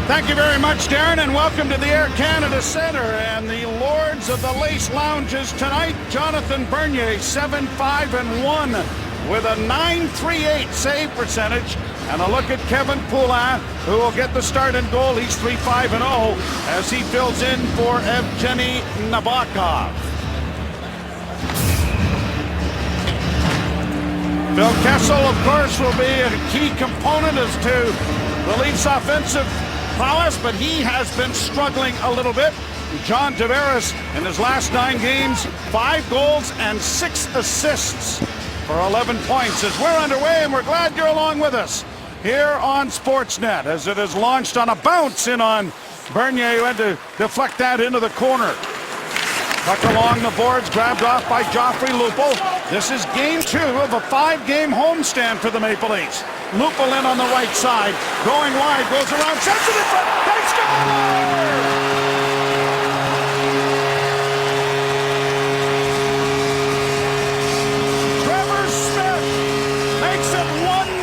Thank you very much, Darren, and welcome to the Air Canada Centre. And the Lords of the Lace Lounges tonight, Jonathan Bernier, 7-5-1 with a .938 save percentage. And a look at Kevin Poulin, who will get the start and goal. He's 3-5-0 as he fills in for Evgeny Nabokov. Phil Kessel, of course, will be a key component as to the Leafs' offensive prowess, but he has been struggling a little bit. John Tavares, in his last 9 games, 5 goals and 6 assists for 11 points. As we're underway, and we're glad you're along with us here on Sportsnet, as it is launched on a bounce in on Bernier, who had to deflect that into the corner. Puck along the boards, grabbed off by Joffrey Lupul. This is game 2 of a 5-game homestand for the Maple Leafs. Lupul in on the right side, going wide, goes around, sends it in front, they score! Trevor Smith makes it 1-0,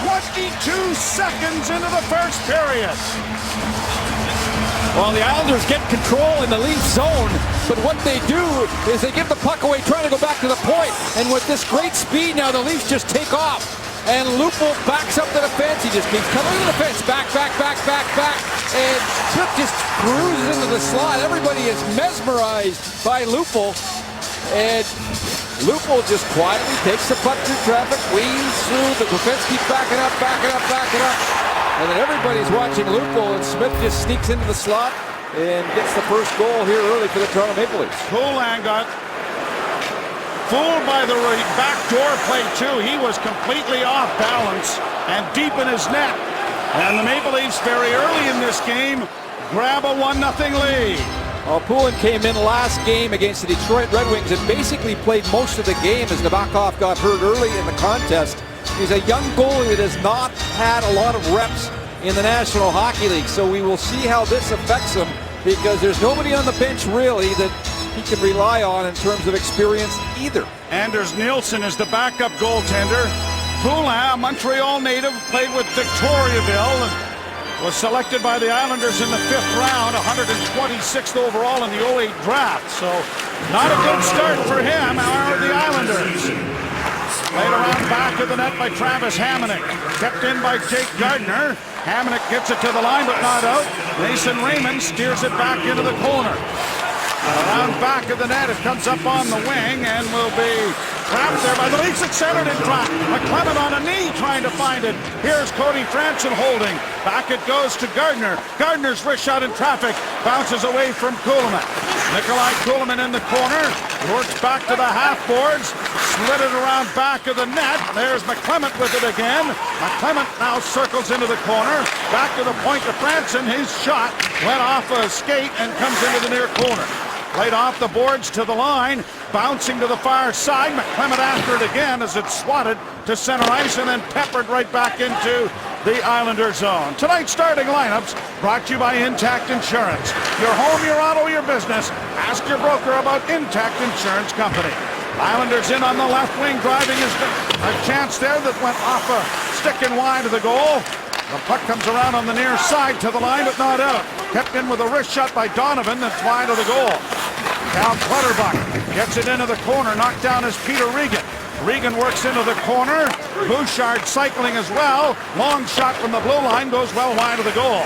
22 seconds into the first period. Well, the Islanders get control in the Leafs zone, but what they do is they give the puck away trying to go back to the point. And with this great speed now, the Leafs just take off. And Lupul backs up the defense. He just keeps coming to the defense. Back. And Smith just cruises into the slot. Everybody is mesmerized by Lupul. And Lupul just quietly takes the puck through traffic, weaves through. The defense keeps backing up. And then everybody's watching Lupul, and Smith just sneaks into the slot and gets the first goal here early for the Toronto Maple Leafs. Poulin got fooled by the backdoor play too. He was completely off balance and deep in his net. And the Maple Leafs very early in this game grab a 1-0 lead. Well, Poulin came in last game against the Detroit Red Wings and basically played most of the game as Nabokov got hurt early in the contest. He's a young goalie that has not had a lot of reps in the National Hockey League, so we will see how this affects him, because there's nobody on the bench really that he can rely on in terms of experience either. Anders Nilsson is the backup goaltender. Poulin, a Montreal native, played with Victoriaville and was selected by the Islanders in the 5th round, 126th overall in the 08 draft. So not a good start for him, are the Islanders. Played around back of the net by Travis Hamonic. Kept in by Jake Gardiner. Hamonic gets it to the line, but not out. Mason Raymond steers it back into the corner. Around back of the net, it comes up on the wing and will be trapped there by the Leafs. It's centered in front. McClement on a knee trying to find it. Here's Cody Franson holding. Back it goes to Gardiner. Gardiner's wrist shot in traffic. Bounces away from Kulemin. Nikolai Kulemin in the corner. Works back to the half boards. Slid it around back of the net. There's McClement with it again. McClement now circles into the corner. Back to the point to Franson. His shot went off a skate and comes into the near corner. Played off the boards to the line, bouncing to the far side. McClement after it again as it's swatted to center ice and then peppered right back into the Islander zone. Tonight's starting lineups brought to you by Intact Insurance. Your home, your auto, your business. Ask your broker about Intact Insurance Company. Islanders in on the left wing, driving is a chance there that went off a stick and wide of the goal. The puck comes around on the near side to the line, but not out. Kept in with a wrist shot by Donovan that's wide of the goal. Cal Clutterbuck gets it into the corner. Knocked down is Peter Regan. Regan works into the corner. Bouchard cycling as well. Long shot from the blue line goes well wide of the goal.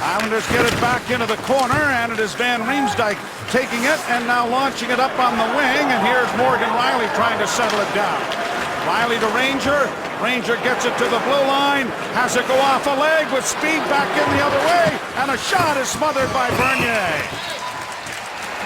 Islanders get it back into the corner, and it is Van Riemsdyk taking it and now launching it up on the wing. And here's Morgan Rielly trying to settle it down. Rielly to Ranger. Ranger gets it to the blue line. Has it go off a leg with speed back in the other way. And a shot is smothered by Bernier.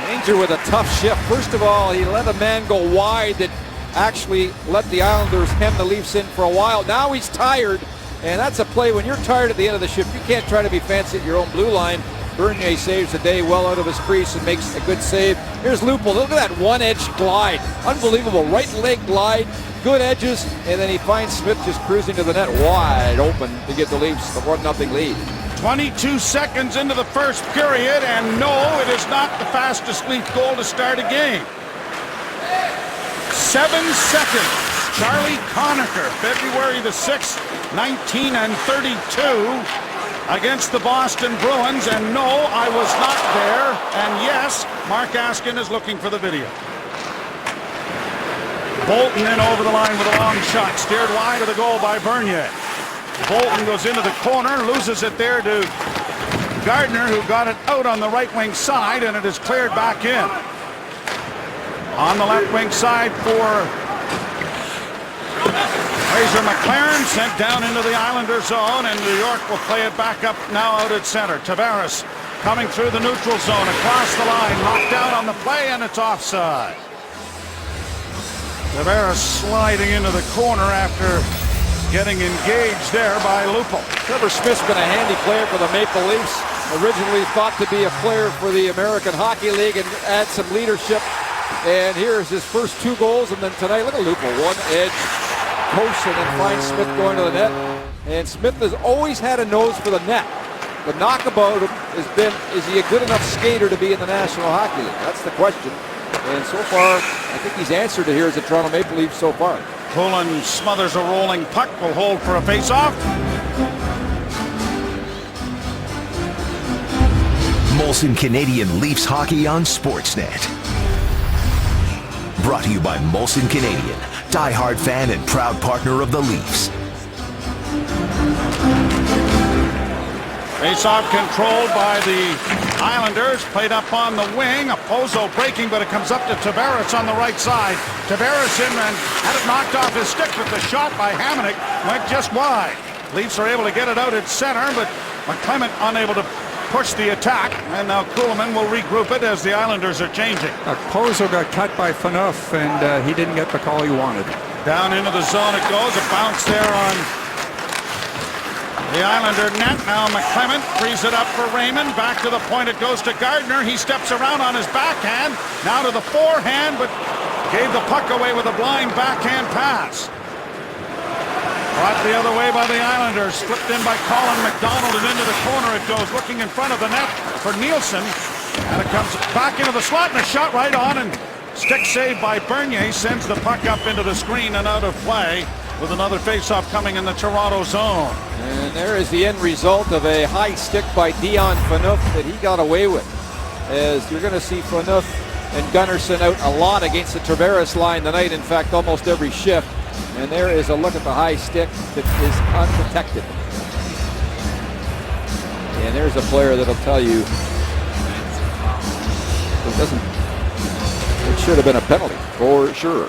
Ranger with a tough shift. First of all, he let a man go wide that actually let the Islanders hem the Leafs in for a while. Now he's tired, and that's a play. When you're tired at the end of the shift, you can't try to be fancy at your own blue line. Bernier saves the day well out of his crease and makes a good save. Here's Lupul. Look at that one-edge glide. Unbelievable. Right leg glide. Good edges. And then he finds Smith just cruising to the net wide open to give the Leafs the 1-0 lead. 22 seconds into the first period, and no, it is not the fastest Leaf goal to start a game. 7 seconds. Charlie Conacher, February the 6th, 19 and 32. against the Boston Bruins. And no, I was not there. And yes, Mark Askin is looking for the video. Bolton in over the line with a long shot, steered wide of the goal by Bernier. Bolton goes into the corner, loses it there to Gardner, who got it out on the right wing side, and it is cleared back in. On the left wing side for Fraser McLaren, sent down into the Islander zone, and New York will play it back up now out at center. Tavares coming through the neutral zone, across the line, knocked down on the play, and it's offside. Tavares sliding into the corner after getting engaged there by Lupul. Trevor Smith's been a handy player for the Maple Leafs. Originally thought to be a player for the American Hockey League and add some leadership. And here's his first 2 goals. And then tonight, look at Lupul. One edge, post, and then finds Smith going to the net. And Smith has always had a nose for the net. The knock about him has been, is he a good enough skater to be in the National Hockey League? That's the question. And so far, I think he's answered it here as the Toronto Maple Leafs so far. Poulin smothers a rolling puck, will hold for a face-off. Molson Canadian Leafs hockey on Sportsnet. Brought to you by Molson Canadian, diehard fan and proud partner of the Leafs. Face-off controlled by the Islanders, played up on the wing. Opozo breaking, but it comes up to Tavares on the right side. Tavares in and had it knocked off his stick, but the shot by Hamonic went just wide. Leafs are able to get it out at center, but McClement unable to push the attack, and now Kuhlman will regroup it as the Islanders are changing. Pozo got cut by Phaneuf, and he didn't get the call he wanted. Down into the zone it goes, a bounce there on the Islander net. Now McClement frees it up for Raymond. Back to the point it goes to Gardner. He steps around on his backhand. Now to the forehand, but gave the puck away with a blind backhand pass. Brought the other way by the Islanders. Flipped in by Colin McDonald, and into the corner it goes. Looking in front of the net for Nielsen. And it comes back into the slot, and a shot right on, and stick saved by Bernier sends the puck up into the screen and out of play, with another face-off coming in the Toronto zone. And there is the end result of a high stick by Dion Phaneuf that he got away with. As you're going to see Phaneuf and Gunnarsson out a lot against the Tavares line tonight, in fact almost every shift. And there is a look at the high stick that is unprotected. And there's a player that'll tell you it should have been a penalty, for sure.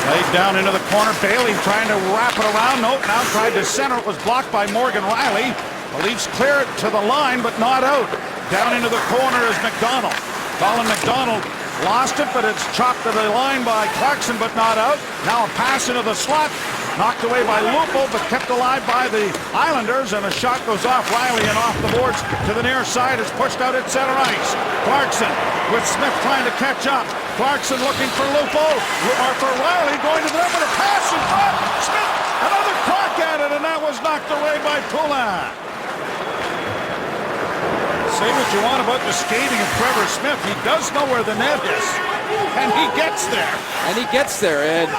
Laid down into the corner. Bailey trying to wrap it around. Nope, now tried to center. It was blocked by Morgan Riley. The Leafs clear it to the line, but not out. Down into the corner is McDonald. Colin McDonald lost it, but it's chopped to the line by Clarkson, but not out. Now a pass into the slot. Knocked away by Lupul, but kept alive by the Islanders, and a shot goes off Riley and off the boards to the near side. Is pushed out at center ice. Clarkson with Smith trying to catch up. Clarkson looking for Lupul, or for Riley, going to the net with a pass in front. Smith, another crack at it, and that was knocked away by Poulin. Say what you want about the skating of Trevor Smith. He does know where the net is, and he gets there. And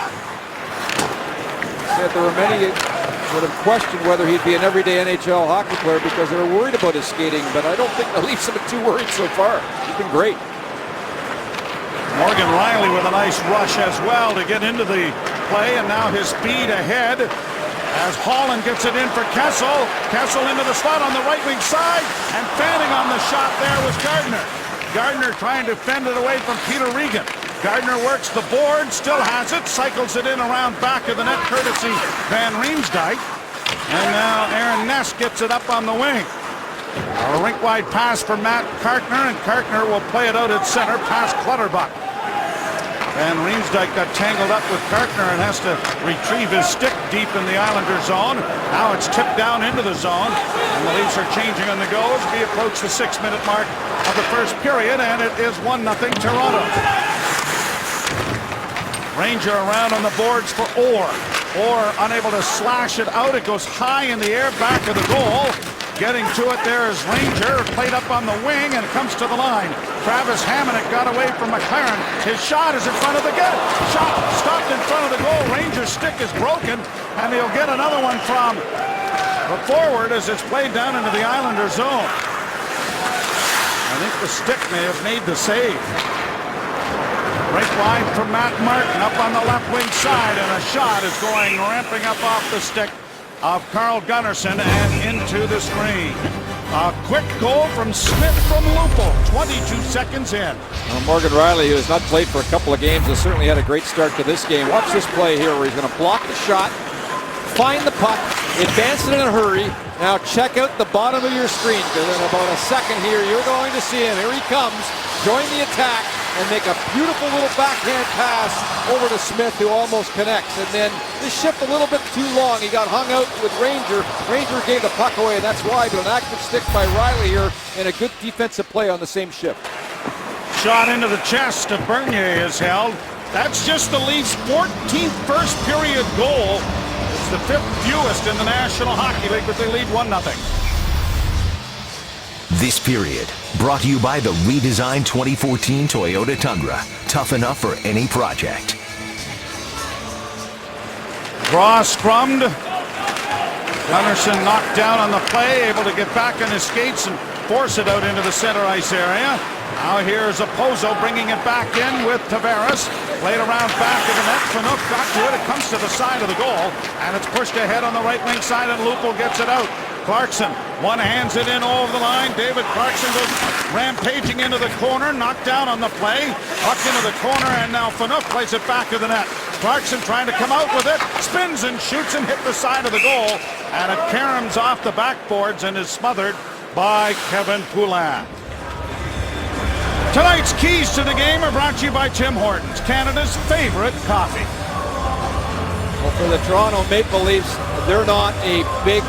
there were many that have questioned whether he'd be an everyday NHL hockey player because they were worried about his skating, but I don't think the Leafs have been too worried so far. He's been great. Morgan Riley with a nice rush as well to get into the play, and now his speed ahead as Holland gets it in for Kessel. Kessel into the slot on the right wing side, and fanning on the shot there was Gardner. Gardner trying to fend it away from Peter Regan. Gardner works the board, still has it, cycles it in around back of the net, courtesy Van Riemsdyk. And now Aaron Ness gets it up on the wing. A rink-wide pass for Matt Kartner, and Kartner will play it out at center past Clutterbuck. Van Riemsdyk got tangled up with Kartner and has to retrieve his stick deep in the Islander zone. Now it's tipped down into the zone, and the Leafs are changing on the go as we approach the 6-minute mark of the first period, and it is 1-0 Toronto. Ranger around on the boards for Orr. Orr unable to slash it out. It goes high in the air back of the goal. Getting to it there is Ranger, played up on the wing, and comes to the line. Travis Hamonic got away from McLaren. His shot is in front of the goal. Shot stopped in front of the goal. Ranger's stick is broken, and he'll get another one from The forward as it's played down into the Islander zone. I think the stick may have made the save. Break line from Matt Martin up on the left wing side, and a shot is going ramping up off the stick of Carl Gunnarsson and into the screen. A quick goal from Smith from Lupul, 22 seconds in. Well, Morgan Riley, who has not played for a couple of games, has certainly had a great start to this game. Watch this play here where he's going to block the shot, find the puck, advance it in a hurry. Now check out the bottom of your screen, because in about a second here, you're going to see him. Here he comes, join the attack, and make a beautiful little backhand pass over to Smith, who almost connects. And then this shift a little bit too long. He got hung out with Ranger. Ranger gave the puck away, and that's why. But an active stick by Riley here, and a good defensive play on the same shift. Shot into the chest of Bernier is held. That's just the Leafs' 14th first period goal. It's the 5th fewest in the National Hockey League, but they lead 1-0. This period brought to you by the redesigned 2014 Toyota Tundra. Tough enough for any project. Draw scrummed. Gunnarsson knocked down on the play, able to get back on his skates and force it out into the center ice area. Now here's Opozo bringing it back in with Tavares. Played around back of the net. Phaneuf got to it. It comes to the side of the goal, and it's pushed ahead on the right wing side, and Lupul gets it out. Clarkson one hands it in over the line. David Clarkson goes rampaging into the corner, knocked down on the play, up into the corner, and now Phaneuf plays it back to the net. Clarkson trying to come out with it, spins and shoots and hit the side of the goal, and it caroms off the backboards and is smothered by Kevin Poulin. Tonight's keys to the game are brought to you by Tim Hortons, Canada's favorite coffee. Well, for the Toronto Maple Leafs, they're not a big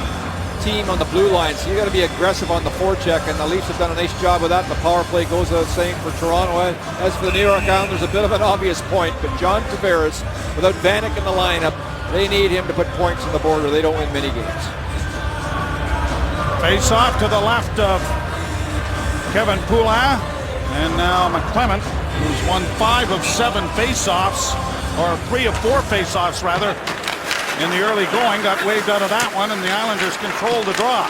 team on the blue line, so you got to be aggressive on the forecheck, and the Leafs have done a nice job of that. The power play goes without saying for Toronto. As for the New York Islanders, a bit of an obvious point, but John Tavares, without Vanek in the lineup, they need him to put points on the board or they don't win many games. Face off to the left of Kevin Poulin, and now McClement, who's won 5 of 7 face-offs, or 3 of 4 face-offs rather, in the early going, got waved out of that one, and the Islanders controlled the draw.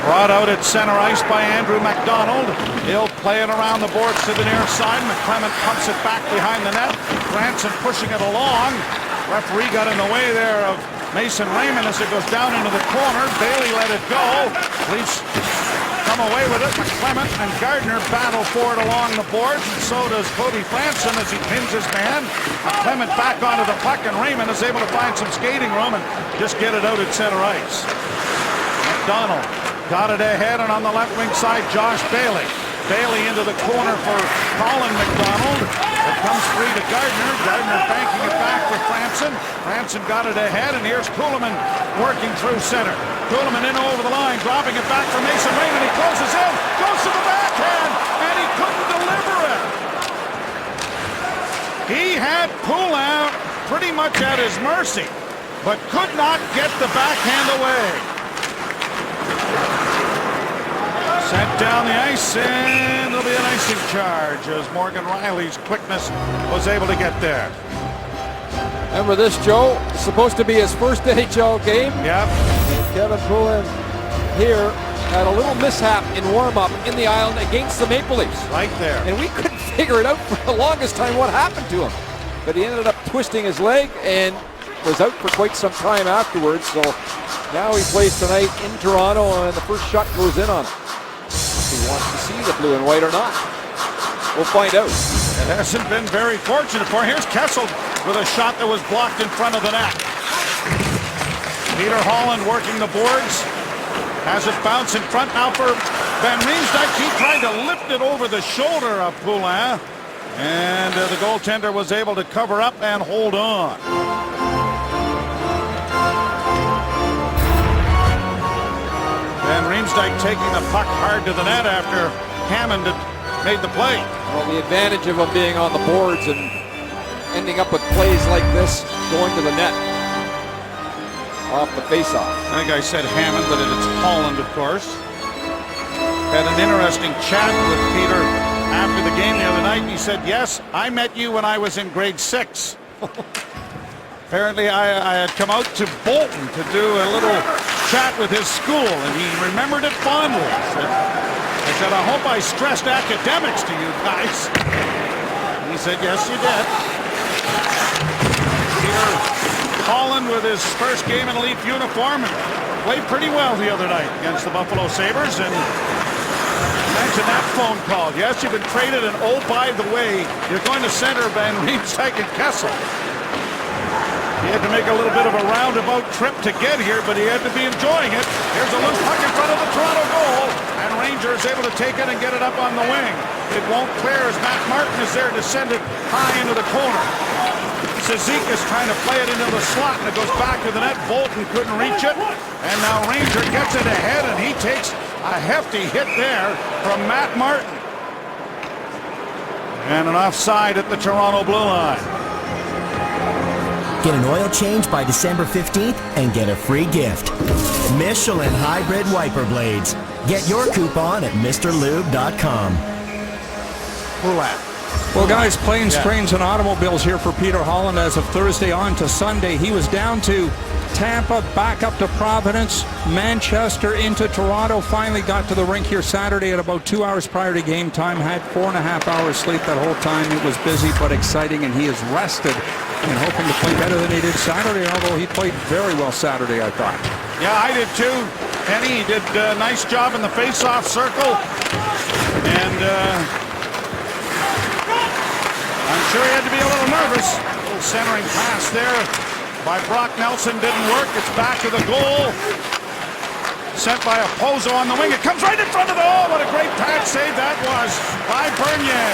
Brought out at center ice by Andrew MacDonald. He'll play it around the boards to the near side. McClement pumps it back behind the net. Branson pushing it along. Referee got in the way there of Mason Raymond as it goes down into the corner. Bailey let it go. Leafs come away with it. McClement and Gardner battle for it along the boards, and so does Cody Franson as he pins his man. McClement back onto the puck, and Raymond is able to find some skating room and just get it out at center ice. McDonald got it ahead, and on the left wing side, Josh Bailey. Bailey into the corner for Colin McDonald. It comes free to Gardner. Gardner banking it back for Franson. Franson got it ahead, and here's Kuhlman working through center. Kuhlman in over the line, dropping it back for Mason Raymond. He closes in, goes to the backhand, and he couldn't deliver it. He had Poulin pretty much at his mercy, but could not get the backhand away. Sent down the ice, and there'll be an icing charge as Morgan Riley's quickness was able to get there. Remember this, Joe? It's supposed to be his first NHL game. Yep. Kevin Poulin here had a little mishap in warm-up in the island against the Maple Leafs. Right there. And we couldn't figure it out for the longest time what happened to him. But he ended up twisting his leg and was out for quite some time afterwards. So now he plays tonight in Toronto, and the first shot goes in on him. He wants to see the blue and white or not. We'll find out. It hasn't been very fortunate for him. Here's Kessel with a shot that was blocked in front of the net. Peter Holland working the boards. Has it bounce in front now for Van Riemsdyk. He tried to lift it over the shoulder of Poulin. And the goaltender was able to cover up and hold on. Van Riemsdyk taking the puck hard to the net after Hammond had made the play. Well, the advantage of him being on the boards and ending up with plays like this going to the net off the faceoff. I think I said Hammond, but it's Holland, of course. Had an interesting chat with Peter after the game the other night, and he said, yes, I met you when I was in grade 6. Apparently, I had come out to Bolton to do a little chat with his school, and he remembered it fondly. I said, I hope I stressed academics to you guys. He said, yes, you did. Peter Holland with his first game in Leaf uniform and played pretty well the other night against the Buffalo Sabres. And mention that phone call. Yes, you've been traded, and oh, by the way, you're going to center Van Riemsdyk and Kessel. He had to make a little bit of a roundabout trip to get here, but he had to be enjoying it. Here's a loose puck in front of the Toronto goal, and Ranger is able to take it and get it up on the wing. It won't clear as Matt Martin is there to send it high into the corner. Cizik is trying to play it into the slot, and it goes back to the net. Bolton couldn't reach it, and now Ranger gets it ahead, and he takes a hefty hit there from Matt Martin. And an offside at the Toronto blue line. Get an oil change by December 15th and get a free gift. Michelin Hybrid Wiper Blades. Get your coupon at MrLube.com. Well, guys, planes, trains, and automobiles here for Peter Holland as of Thursday on to Sunday. He was down to Tampa, back up to Providence, Manchester, into Toronto. Finally got to the rink here Saturday at about 2 hours prior to game time. Had 4.5 hours sleep that whole time. It was busy but exciting, and he is rested and hoping to play better than he did Saturday, although he played very well Saturday, I thought. Yeah, I did too. Penny did a nice job in the face-off circle. And I'm sure he had to be a little nervous. A little centering pass there by Brock Nelson didn't work. It's back to the goal. Sent by Oposo on the wing. It comes right in front of the goal. What a great pad save that was by Bernier.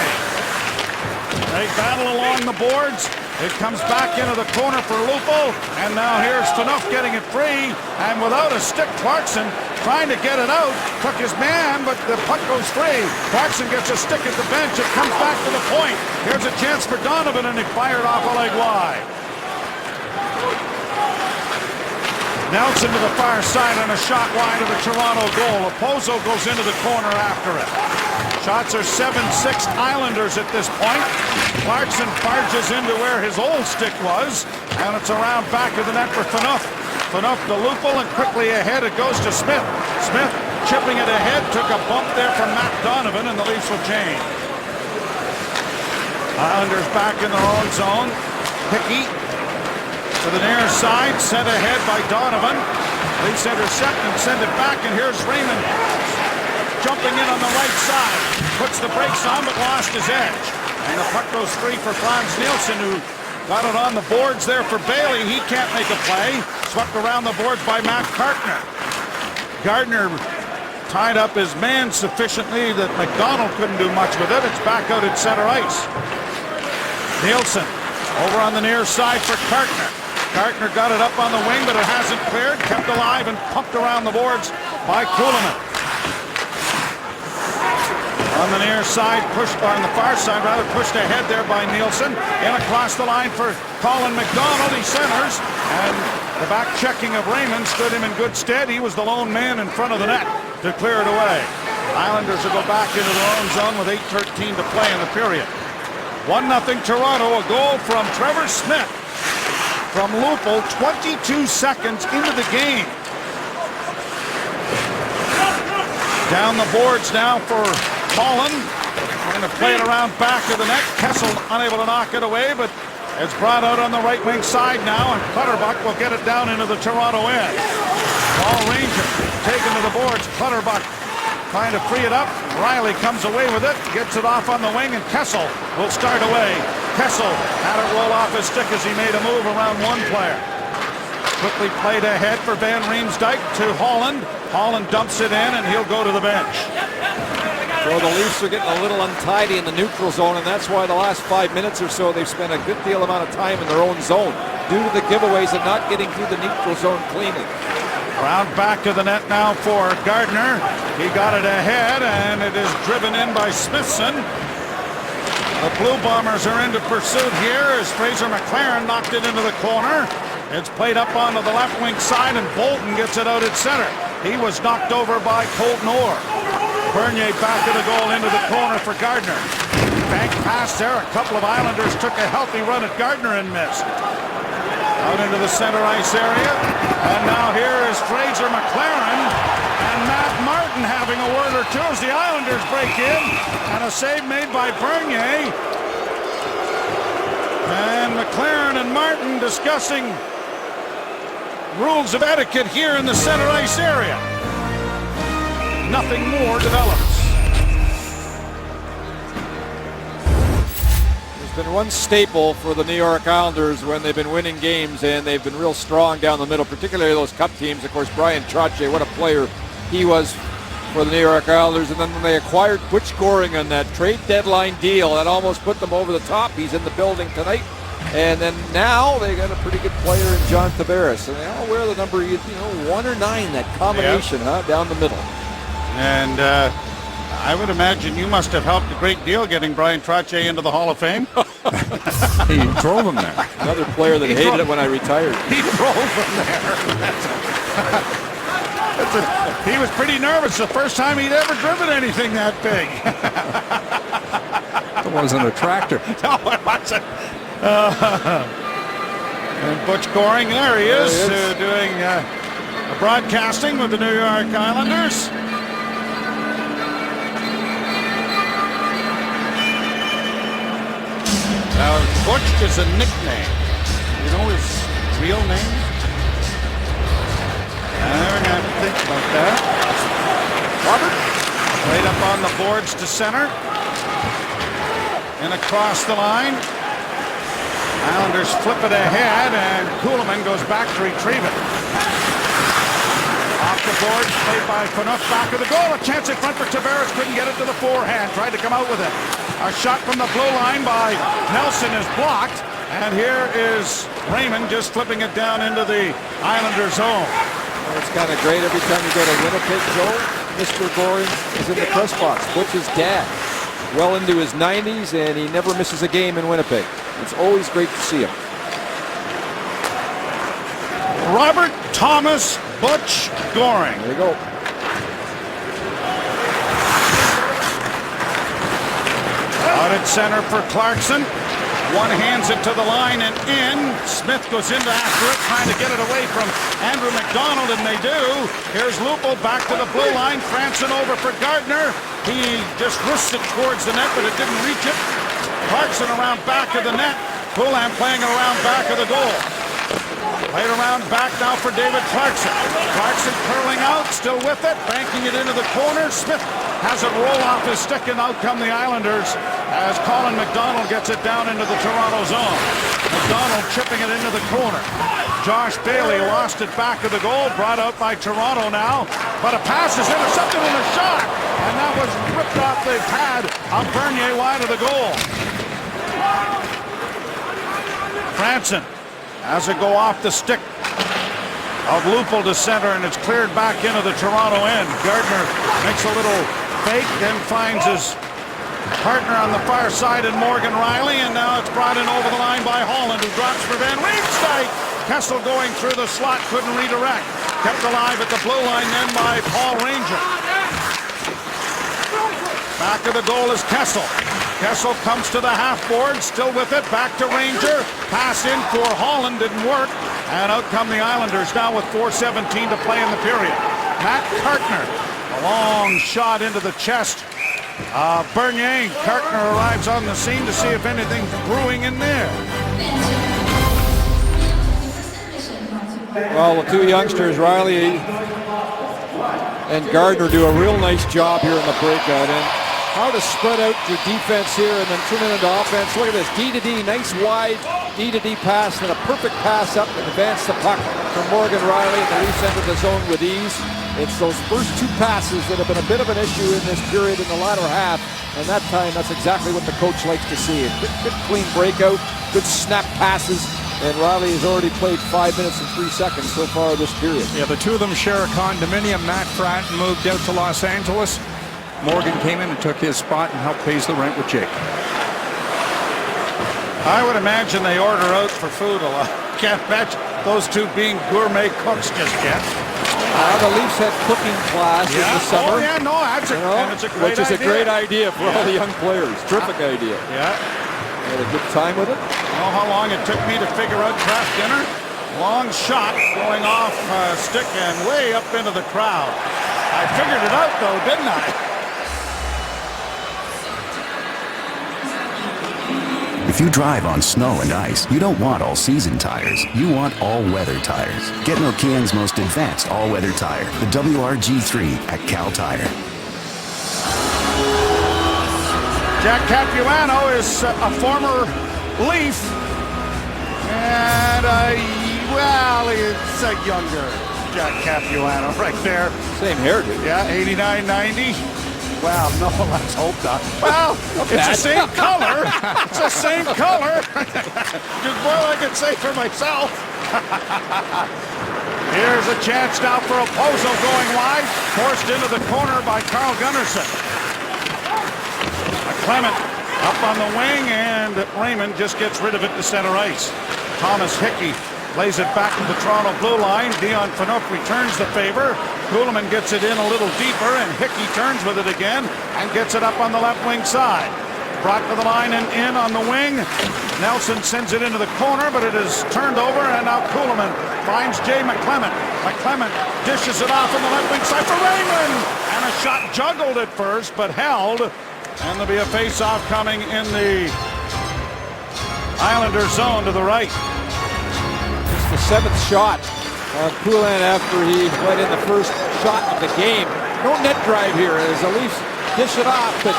They battle along the boards. It comes back into the corner for Lupo, and now here's Phaneuf getting it free, and without a stick, Clarkson trying to get it out, took his man, but the puck goes free. Clarkson gets a stick at the bench, it comes back to the point. Here's a chance for Donovan, and he fired off a leg wide. Nelson to the far side on a shot wide of the Toronto goal. Oposo goes into the corner after it. Shots are 7-6 Islanders at this point. Clarkson barges into where his old stick was, and it's around back of the net for Phaneuf. Phaneuf to Lupo, and quickly ahead it goes to Smith. Smith chipping it ahead, took a bump there from Matt Donovan, and the Leafs will change. Islanders back in their own zone. Hickey to the near side, sent ahead by Donovan. Leafs intercept and send it back, and here's Raymond jumping in on the right side. Puts the brakes on, but lost his edge. And the puck goes free for Frans Nielsen, who got it on the boards there for Bailey. He can't make a play. Swept around the boards by Matt Carkner. Gardner tied up his man sufficiently that McDonald couldn't do much with it. It's back out at center ice. Nielsen over on the near side for Carkner. Carkner got it up on the wing, but it hasn't cleared. Kept alive and pumped around the boards by Kuhlman. On the near side, pushed on the far side, rather pushed ahead there by Nielsen. In across the line for Colin McDonald. He centers, and the back checking of Raymond stood him in good stead. He was the lone man in front of the net to clear it away. Islanders will go back into their own zone with 8:13 to play in the period. 1-0 Toronto. A goal from Trevor Smith from Lupo 22 seconds into the game. Down the boards now for Holland. Going to play it around back of the net. Kessel unable to knock it away, but it's brought out on the right wing side now, and Clutterbuck will get it down into the Toronto end. Ball Ranger taken to the boards. Clutterbuck trying to free it up. Riley comes away with it, gets it off on the wing, and Kessel will start away. Kessel had it roll off his stick as he made a move around one player. Quickly played ahead for Van Riemsdyk to Holland. Holland dumps it in, and he'll go to the bench. So the Leafs are getting a little untidy in the neutral zone, and that's why the last 5 minutes or so they've spent a good deal amount of time in their own zone due to the giveaways and not getting through the neutral zone cleanly. Round back to the net now for Gardner. He got it ahead, and it is driven in by Smithson. The Blue Bombers are into pursuit here as Fraser McLaren knocked it into the corner. It's played up onto the left wing side, and Bolton gets it out at center. He was knocked over by Colton Orr. Bernier back of the goal into the corner for Gardner. Bank pass there. A couple of Islanders took a healthy run at Gardner and missed. Out into the center ice area. And now here is Fraser McLaren and Matt Martin having a word or two as the Islanders break in. And a save made by Bernier. And McLaren and Martin discussing rules of etiquette here in the center ice area. Nothing more develops. There's been one staple for the New York Islanders when they've been winning games, and they've been real strong down the middle, particularly those cup teams. Of course, Brian Trottier, what a player he was for the New York Islanders. And then when they acquired Butch Goring on that trade deadline deal, that almost put them over the top. He's in the building tonight. And then now they got a pretty good player in John Tavares. And they all wear the number, 1 or 9, that combination, down the middle. And I would imagine you must have helped a great deal getting Brian Trottier into the Hall of Fame. He drove him there. Another player that hated it when I retired. He drove him there. He was pretty nervous the first time he'd ever driven anything that big. It wasn't a tractor. No, it wasn't. And Butch Goring, there he is, doing broadcasting with the New York Islanders. Now, Butch is a nickname. You know his real name? I'm never going to think about that. Robert, right up on the boards to center. And across the line. Islanders flip it ahead, and Kuhlman goes back to retrieve it. Off the boards, played by Phaneuf, back of the goal. A chance in front for Tavares, couldn't get it to the forehand. Tried to come out with it. A shot from the blue line by Nelson is blocked. And here is Raymond just flipping it down into the Islander zone. Well, it's kind of great every time you go to Winnipeg, Joe. Mr. Goring is in the press box. Butch's dad. Well into his 90s, and he never misses a game in Winnipeg. It's always great to see him. Robert Thomas Butch Goring. There you go. Out at center for Clarkson. One hands it to the line and in. Smith goes into after it, trying to get it away from Andrew McDonald, and they do. Here's Lupul back to the blue line. Franson over for Gardner. He just wrists it towards the net, but it didn't reach it. Clarkson around back of the net. Poulin playing around back of the goal. Played around back now for David Clarkson. Clarkson curling out, still with it, banking it into the corner. Smith has it roll off his stick, and out come the Islanders as Colin McDonald gets it down into the Toronto zone. McDonald chipping it into the corner. Josh Bailey lost it back of the goal, brought out by Toronto now, but a pass is intercepted in a shot, and that was ripped off the pad of Bernier wide of the goal. Franson has it go off the stick of Lupul to center, and it's cleared back into the Toronto end. Gardner makes a little fake, then finds his partner on the far side in Morgan Riley, and now it's brought in over the line by Holland, who drops for Van Riemsdyk. Kessel going through the slot, couldn't redirect. Kept alive at the blue line then by Paul Ranger. Back of the goal is Kessel. Kessel comes to the half board, still with it, back to Ranger. Pass in for Holland, didn't work. And out come the Islanders now with 4:17 to play in the period. Matt Cartner, a long shot into the chest of Bernier. Cartner arrives on the scene to see if anything's brewing in there. Well, the two youngsters, Riley and Gardner, do a real nice job here in the breakout. And how to spread out your defense here and then turn it into offense. Look at this, D-to-D, nice wide D-to-D pass, and a perfect pass up and advance the puck from Morgan Riley, and the Leafs enter the zone with ease. It's those first two passes that have been a bit of an issue in this period in the latter half, and that time that's exactly what the coach likes to see. A good clean breakout, good snap passes, and Riley has already played 5 minutes and 3 seconds so far this period. Yeah, the two of them share a condominium. Matt Fratton moved out to Los Angeles. Morgan came in and took his spot and helped pay the rent with Jake. I would imagine they order out for food a lot. Can't imagine those two being gourmet cooks just yet. The Leafs had cooking class in the summer. Oh, yeah, no, that's and it's a great which is idea. a great idea for all the young players. Terrific idea. Yeah. Had a good time with it. You know how long it took me to figure out craft dinner? Long shot going off stick and way up into the crowd. I figured it out though, didn't I? If you drive on snow and ice, you don't want all-season tires. You want all-weather tires. Get Nokian's most advanced all-weather tire, the WRG3 at Cal Tire. Jack Capuano is a former Leaf. And well, it's a younger Jack Capuano right there. Same hairdo. Yeah, 89-90. Well, no, let's hope not. Well, it's the same color. It's the same color. Just more I can say for myself. Here's a chance now for Oposo going wide. Forced into the corner by Carl Gunnarsson. Clement up on the wing, and Raymond just gets rid of it to center ice. Thomas Hickey plays it back to the Toronto blue line. Dion Phaneuf returns the favor. Kuhlman gets it in a little deeper, and Hickey turns with it again and gets it up on the left wing side. Brought to the line and in on the wing. Nelson sends it into the corner, but it is turned over, and now Kuhlman finds Jay McClement. McClement dishes it off on the left wing side for Raymond, and a shot juggled at first, but held. And there'll be a face-off coming in the Islander zone to the right. It's the 7th shot on Poulin after he let in the first shot of the game. No net drive here as the Leafs dish it off, but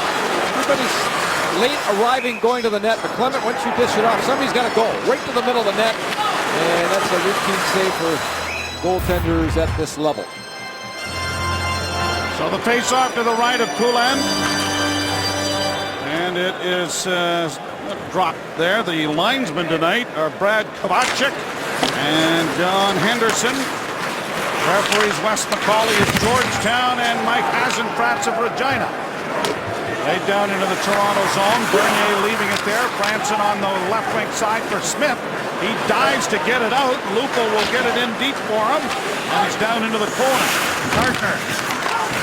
everybody's late arriving going to the net. McClement, once you dish it off, somebody's got to go right to the middle of the net. And that's a routine save for goaltenders at this level. So the face-off to the right of Poulin. And it is dropped there. The linesmen tonight are Brad Kovacic and Don Henderson. Referees Wes McCauley of Georgetown and Mike Hasenfratz of Regina. Laid down into the Toronto zone. Bernier leaving it there. Branson on the left wing side for Smith. He dives to get it out. Lupo will get it in deep for him. And he's down into the corner. Gardner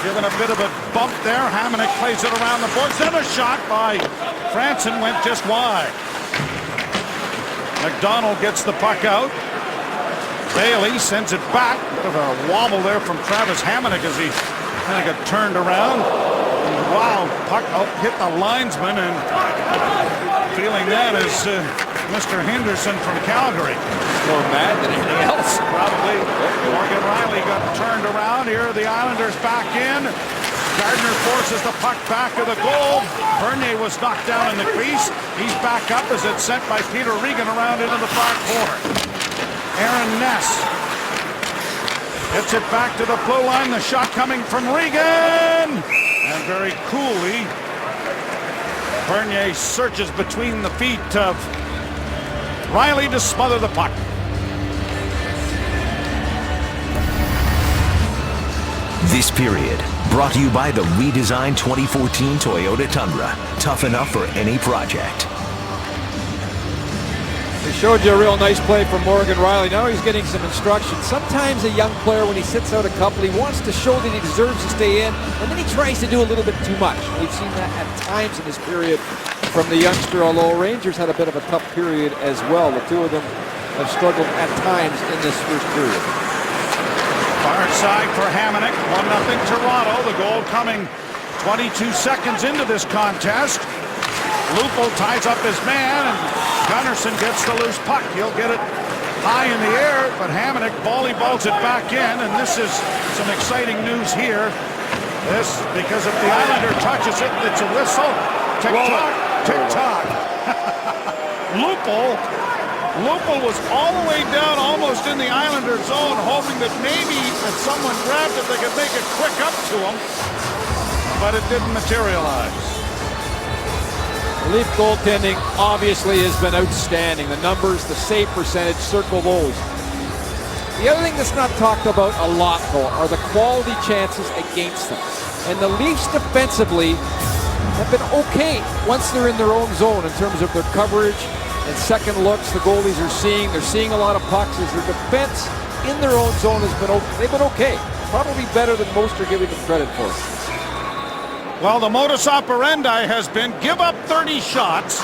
given a bit of a bump there. Hamonic plays it around the boards. Then a shot by Franson went just wide. McDonald gets the puck out. Bailey sends it back. Bit of a wobble there from Travis Hamonic as he kind of got turned around. And wow, puck out hit the linesman, and feeling that is Mr. Henderson from Calgary. More mad than anything else. Probably. Morgan Riley got turned around. Here are the Islanders back in. Gardner forces the puck back to the goal. Bernier was knocked down in the crease. He's back up as it's sent by Peter Regan around into the far corner. Aaron Ness hits it back to the blue line. The shot coming from Regan. And very coolly, Bernier searches between the feet of Riley to smother the puck. This period brought to you by the redesigned 2014 Toyota Tundra. Tough enough for any project. They showed you a real nice play from Morgan Riley. Now he's getting some instruction. Sometimes a young player, when he sits out a couple, he wants to show that he deserves to stay in, and then he tries to do a little bit too much. We've seen that at times in this period from the youngster, although Rangers had a bit of a tough period as well. The two of them have struggled at times in this first period. Far side for Hamonic, 1-0 Toronto. The goal coming 22 seconds into this contest. Lupo ties up his man, and Gunnarsson gets the loose puck. He'll get it high in the air, but Hamonic volleyballs it back in, and this is some exciting news here. This, because if the Islander touches it, it's a whistle. Tick-tock, tick-tock. Lupo was all the way down, almost in the Islander zone, hoping that maybe if someone grabbed it, they could make it quick up to him, but it didn't materialize. Leaf goaltending obviously has been outstanding. The numbers, the save percentage, circle those. The other thing that's not talked about a lot, though, are the quality chances against them. And the Leafs defensively have been okay once they're in their own zone in terms of their coverage and second looks the goalies are seeing. They're seeing a lot of pucks as their defense in their own zone has been okay. They've been okay. Probably better than most are giving them credit for. Well, the modus operandi has been give up 30 shots,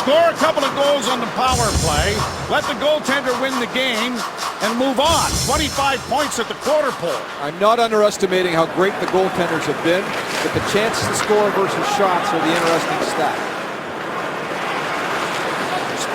score a couple of goals on the power play, let the goaltender win the game, and move on. 25 points at the quarter pole. I'm not underestimating how great the goaltenders have been, but the chances to score versus shots are the interesting stat.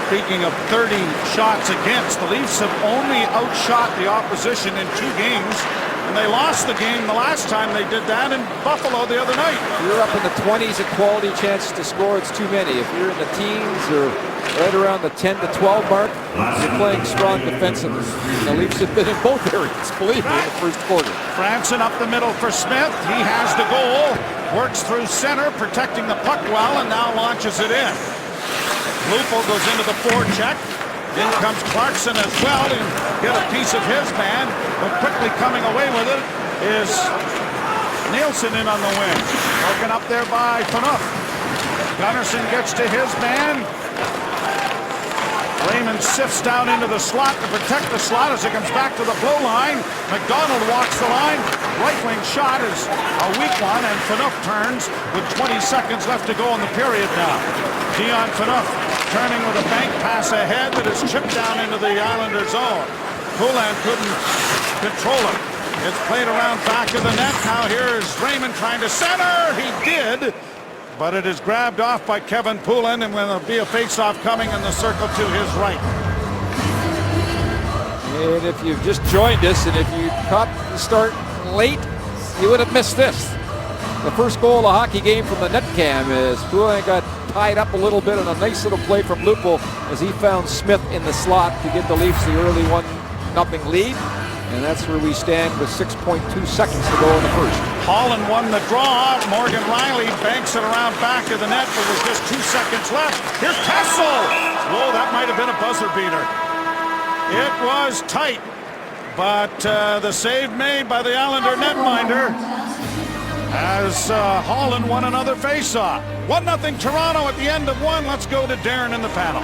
Speaking of 30 shots against, the Leafs have only outshot the opposition in 2 games, and they lost the game the last time they did that in Buffalo the other night. If you're up in the 20s at quality chances to score, it's too many. If you're in the teens or right around the 10 to 12 mark, you're playing strong defensively. The Leafs have been in both areas, believe me, in the first quarter. Franson up the middle for Smith. He has the goal, works through center, protecting the puck well, and now launches it in. Lupul goes into the forecheck. In comes Clarkson as well to get a piece of his man, but quickly coming away with it is Nielsen in on the wing. Broken up there by Phaneuf. Gunnarsson gets to his man. Raymond sifts down into the slot to protect the slot as it comes back to the blue line. McDonald walks the line. Right wing shot is a weak one, and Phaneuf turns with 20 seconds left to go in the period now. Dion Phaneuf turning with a bank pass ahead that is chipped down into the Islander zone. Poulin couldn't control it. It's played around back of the net. Now here's Raymond trying to center. He did, but it is grabbed off by Kevin Poulin, and there'll be a face-off coming in the circle to his right. And if you've just joined us, and if you caught the start late, you would have missed this. The first goal of the hockey game from the net cam is Poulin got tied up a little bit on a nice little play from Lupul as he found Smith in the slot to give the Leafs the early 1-0 lead. And that's where we stand with 6.2 seconds to go in the first. Holland won the draw. Morgan Riley banks it around back of the net, but with just 2 seconds left. Here's Kessel. Whoa, that might have been a buzzer beater. It was tight, but the save made by the Islander netminder as Holland won another faceoff. 1-0 Toronto at the end of one. Let's go to Darren in the panel.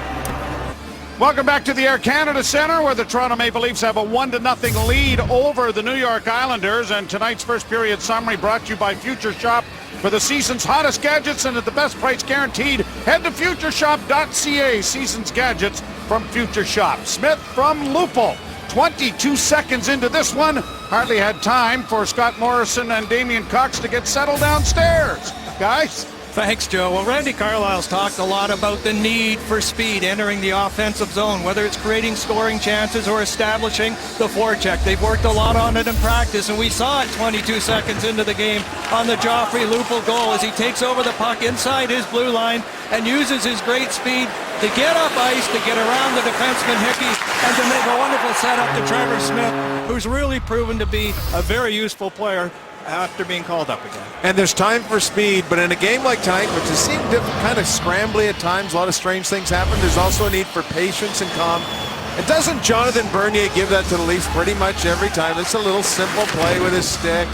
Welcome back to the Air Canada Centre, where the Toronto Maple Leafs have a 1-0 lead over the New York Islanders. And tonight's first period summary brought to you by Future Shop. For the season's hottest gadgets and at the best price guaranteed, head to futureshop.ca. Season's gadgets from Future Shop. Smith from Lupul. 22 seconds into this one. Hardly had time for Scott Morrison and Damien Cox to get settled downstairs. Guys? Thanks, Joe. Well, Randy Carlyle's talked a lot about the need for speed entering the offensive zone, whether it's creating scoring chances or establishing the forecheck. They've worked a lot on it in practice, and we saw it 22 seconds into the game on the Joffrey Lupul goal as he takes over the puck inside his blue line and uses his great speed to get up ice, to get around the defenseman Hickey, and to make a wonderful setup to Trevor Smith, who's really proven to be a very useful player after being called up again. And there's time for speed, but in a game like tonight, which has seemed kind of scrambly at times, a lot of strange things happen, there's also a need for patience and calm. And doesn't Jonathan Bernier give that to the Leafs pretty much every time? It's a little simple play with his stick.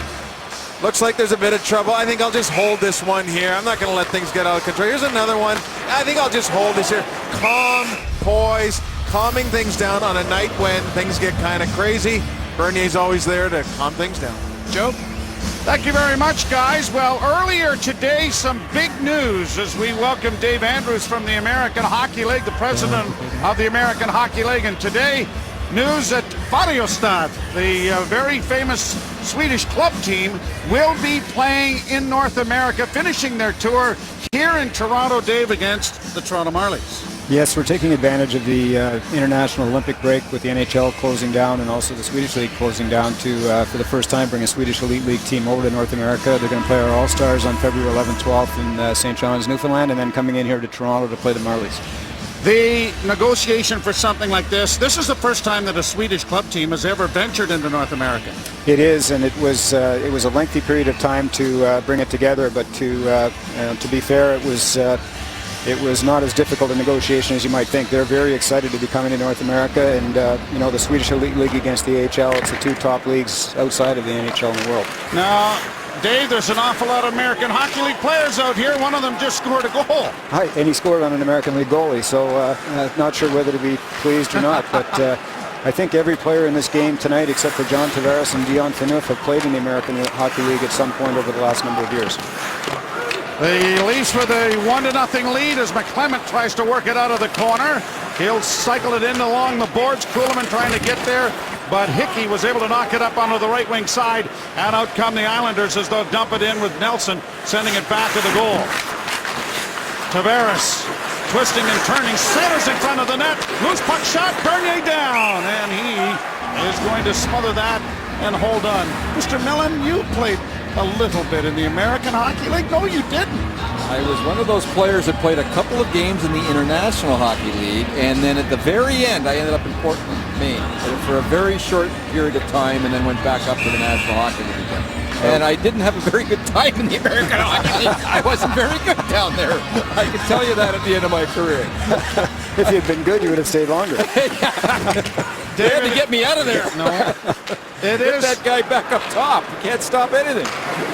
Looks like there's a bit of trouble. I think I'll just hold this one here. I'm not going to let things get out of control. Here's another one. I think I'll just hold this here. Calm, poise, calming things down on a night when things get kind of crazy. Bernier's always there to calm things down. Joe? Thank you very much, guys. Well, earlier today, some big news as we welcome Dave Andrews from the American Hockey League, the president of the American Hockey League. And today, news that Färjestad, the very famous Swedish club team, will be playing in North America, finishing their tour here in Toronto, Dave, against the Toronto Marlies. Yes, we're taking advantage of the international Olympic break with the NHL closing down and also the Swedish League closing down to, for the first time, bring a Swedish Elite League team over to North America. They're going to play our All-Stars on February 11th, 12th in St. John's, Newfoundland, and then coming in here to Toronto to play the Marlies. The negotiation for something like this is the first time that a Swedish club team has ever ventured into North America. It is, and it was a lengthy period of time to bring it together, but to be fair, it was not as difficult a negotiation as you might think. They're very excited to be coming to North America, and the Swedish Elite League against the AHL, it's the two top leagues outside of the NHL in the world. Now, Dave, there's an awful lot of American Hockey League players out here. One of them just scored a goal. And he scored on an American League goalie, so not sure whether to be pleased or not, but I think every player in this game tonight, except for John Tavares and Dion Phaneuf, have played in the American Hockey League at some point over the last number of years. The Leafs with a 1-0 lead as McClement tries to work it out of the corner. He'll cycle it in along the boards. Kuhlman trying to get there, but Hickey was able to knock it up onto the right wing side, and out come the Islanders as they'll dump it in with Nelson sending it back to the goal. Tavares twisting and turning, centers in front of the net. Loose puck shot, Bernier down, and he is going to smother that and hold on. Mr. Millen, you played a little bit in the American Hockey League. No, you didn't. I was one of those players that played a couple of games in the International Hockey League, and then at the very end, I ended up in Portland, Maine, for a very short period of time, and then went back up to the National Hockey League again. And I didn't have a very good time in the American Hockey League. I wasn't very good down there. I can tell you that at the end of my career. If you'd been good, you would have stayed longer. They had to get me out of there. No, it Get is. that guy back up top. You can't stop anything.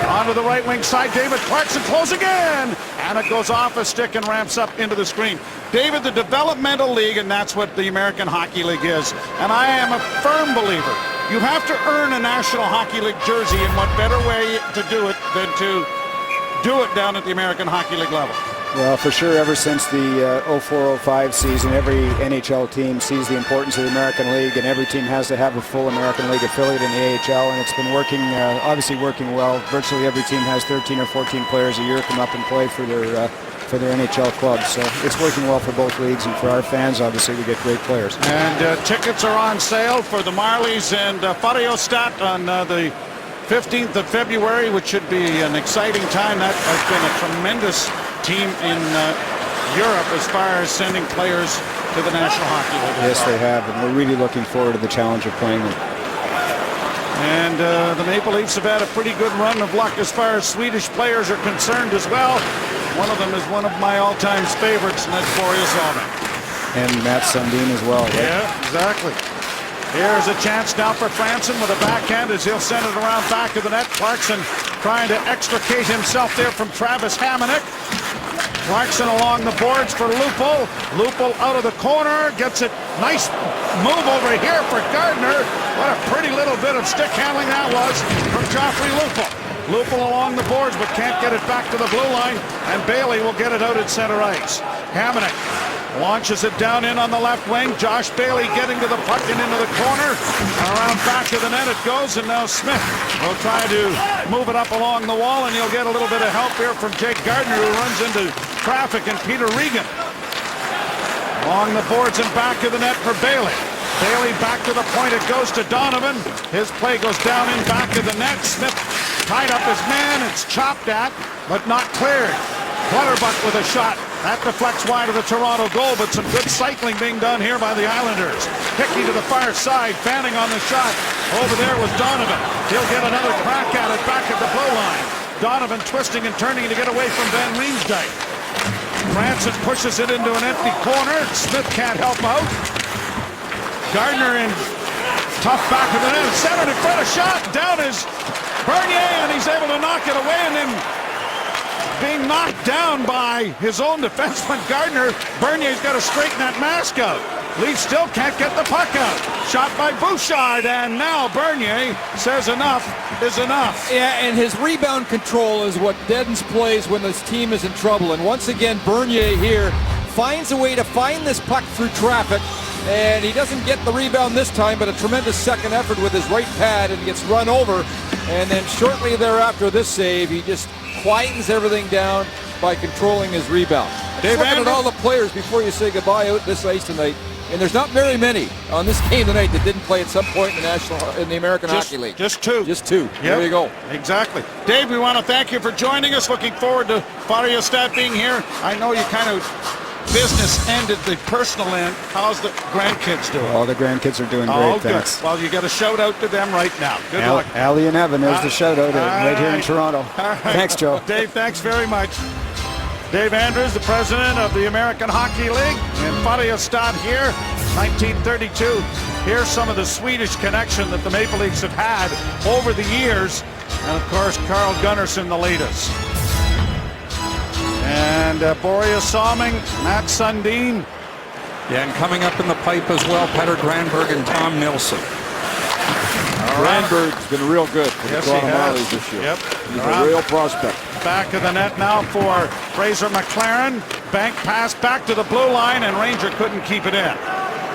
Onto the right wing side, David Clarkson close again, and it goes off a stick and ramps up into the screen. David, the developmental league, and that's what the American Hockey League is. And I am a firm believer. You have to earn a National Hockey League jersey, and what better way to do it than to do it down at the American Hockey League level? Well, for sure, ever since the 04-05 season, every NHL team sees the importance of the American League, and every team has to have a full American League affiliate in the AHL, and it's been working, obviously working well. Virtually every team has 13 or 14 players a year come up and play for their NHL clubs. So it's working well for both leagues, and for our fans, obviously, we get great players. And tickets are on sale for the Marlies and Färjestad on the 15th of February, which should be an exciting time. That has been a tremendous team in Europe as far as sending players to the National Hockey League. Yes, they have, and we're really looking forward to the challenge of playing them. And the Maple Leafs have had a pretty good run of luck as far as Swedish players are concerned as well. One of them is one of my all-time favorites, and that's Boris Almond. And Matt Sundin as well, right? Yeah, exactly. Here's a chance now for Franson with a backhand as he'll send it around back of the net. Clarkson trying to extricate himself there from Travis Hamonic. Clarkson along the boards for Lupul. Lupul out of the corner, gets it. Nice move over here for Gardner. What a pretty little bit of stick handling that was from Joffrey Lupul. Lupul along the boards but can't get it back to the blue line, and Bailey will get it out at center ice. Hamonic launches it down in on the left wing. Josh Bailey getting to the puck and into the corner. Around back to the net it goes, and now Smith will try to move it up along the wall, and you'll get a little bit of help here from Jake Gardner, who runs into traffic, and Peter Regan. Along the boards and back of the net for Bailey. Bailey back to the point. It goes to Donovan. His play goes down in back of the net. Smith tied up his man. It's chopped at, but not cleared. Clutterbuck with a shot. That deflects wide of the Toronto goal, but some good cycling being done here by the Islanders. Hickey to the far side, fanning on the shot. Over there was Donovan. He'll get another crack at it back at the blue line. Donovan twisting and turning to get away from Van Riemsdyk. Franson pushes it into an empty corner. Smith can't help out. Gardner in tough back of the net. Centered in front of shot. Down is Bernier, and he's able to knock it away, and then being knocked down by his own defenseman Gardner. Bernier's got to straighten that mask out. Leafs still can't get the puck out. Shot by Bouchard, and now Bernier says enough is enough. Yeah, and his rebound control is what deadens plays when this team is in trouble. And once again, Bernier here finds a way to find this puck through traffic, and he doesn't get the rebound this time, but a tremendous second effort with his right pad, and gets run over. And then shortly thereafter this save, he just quietens everything down by controlling his rebound. Dave Looking at Andrews? all the players before you say goodbye out this ice tonight, and there's not very many on this game tonight that didn't play at some point in the American Hockey League. Just two. Just two. Yep. There you go. Exactly. Dave, we want to thank you for joining us. Looking forward to Färjestad being here. I know you kind of business ended the personal end. How's the grandkids doing? All the grandkids are doing Oh, great, good. thanks. Well, you got a shout out to them right now. Good luck. Allie and Evan, there's the shout out right here in right. Toronto. All right. Thanks, Joe. Dave, thanks very much. Dave Andrews, the president of the American Hockey League in Färjestad here, 1932. Here's some of the Swedish connection that the Maple Leafs have had over the years. And, of course, Carl Gunnarsson, the latest. And Boris Salming, Matt Sundin. Yeah, and coming up in the pipe as well, Petter Granberg and Tom Nilsson. Granberg's been real good for Yes, the he Toronto has. Marlies this year. Yep. He's a real prospect. Back of the net now for Fraser McLaren. Bank pass back to the blue line, and Ranger couldn't keep it in.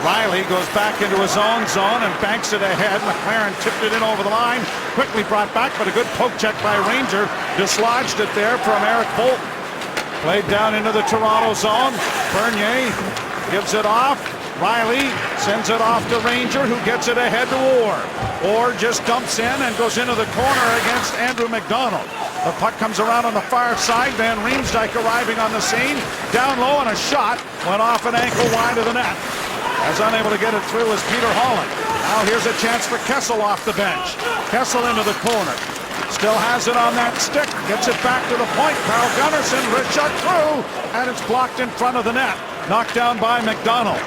Riley goes back into his own zone and banks it ahead. McLaren tipped it in over the line. Quickly brought back, but a good poke check by Ranger. Dislodged it there from Eric Bolton. Played down into the Toronto zone. Bernier gives it off. Riley sends it off to Ranger, who gets it ahead to Orr. Orr just dumps in and goes into the corner against Andrew McDonald. The puck comes around on the far side. Van Riemsdyk arriving on the scene. Down low, and a shot went off an ankle wide of the net. As unable to get it through is Peter Holland. Now here's a chance for Kessel off the bench. Kessel into the corner. Still has it on that stick. Gets it back to the point. Carl Gunnarsson, wrist shot through, and it's blocked in front of the net. Knocked down by McDonald.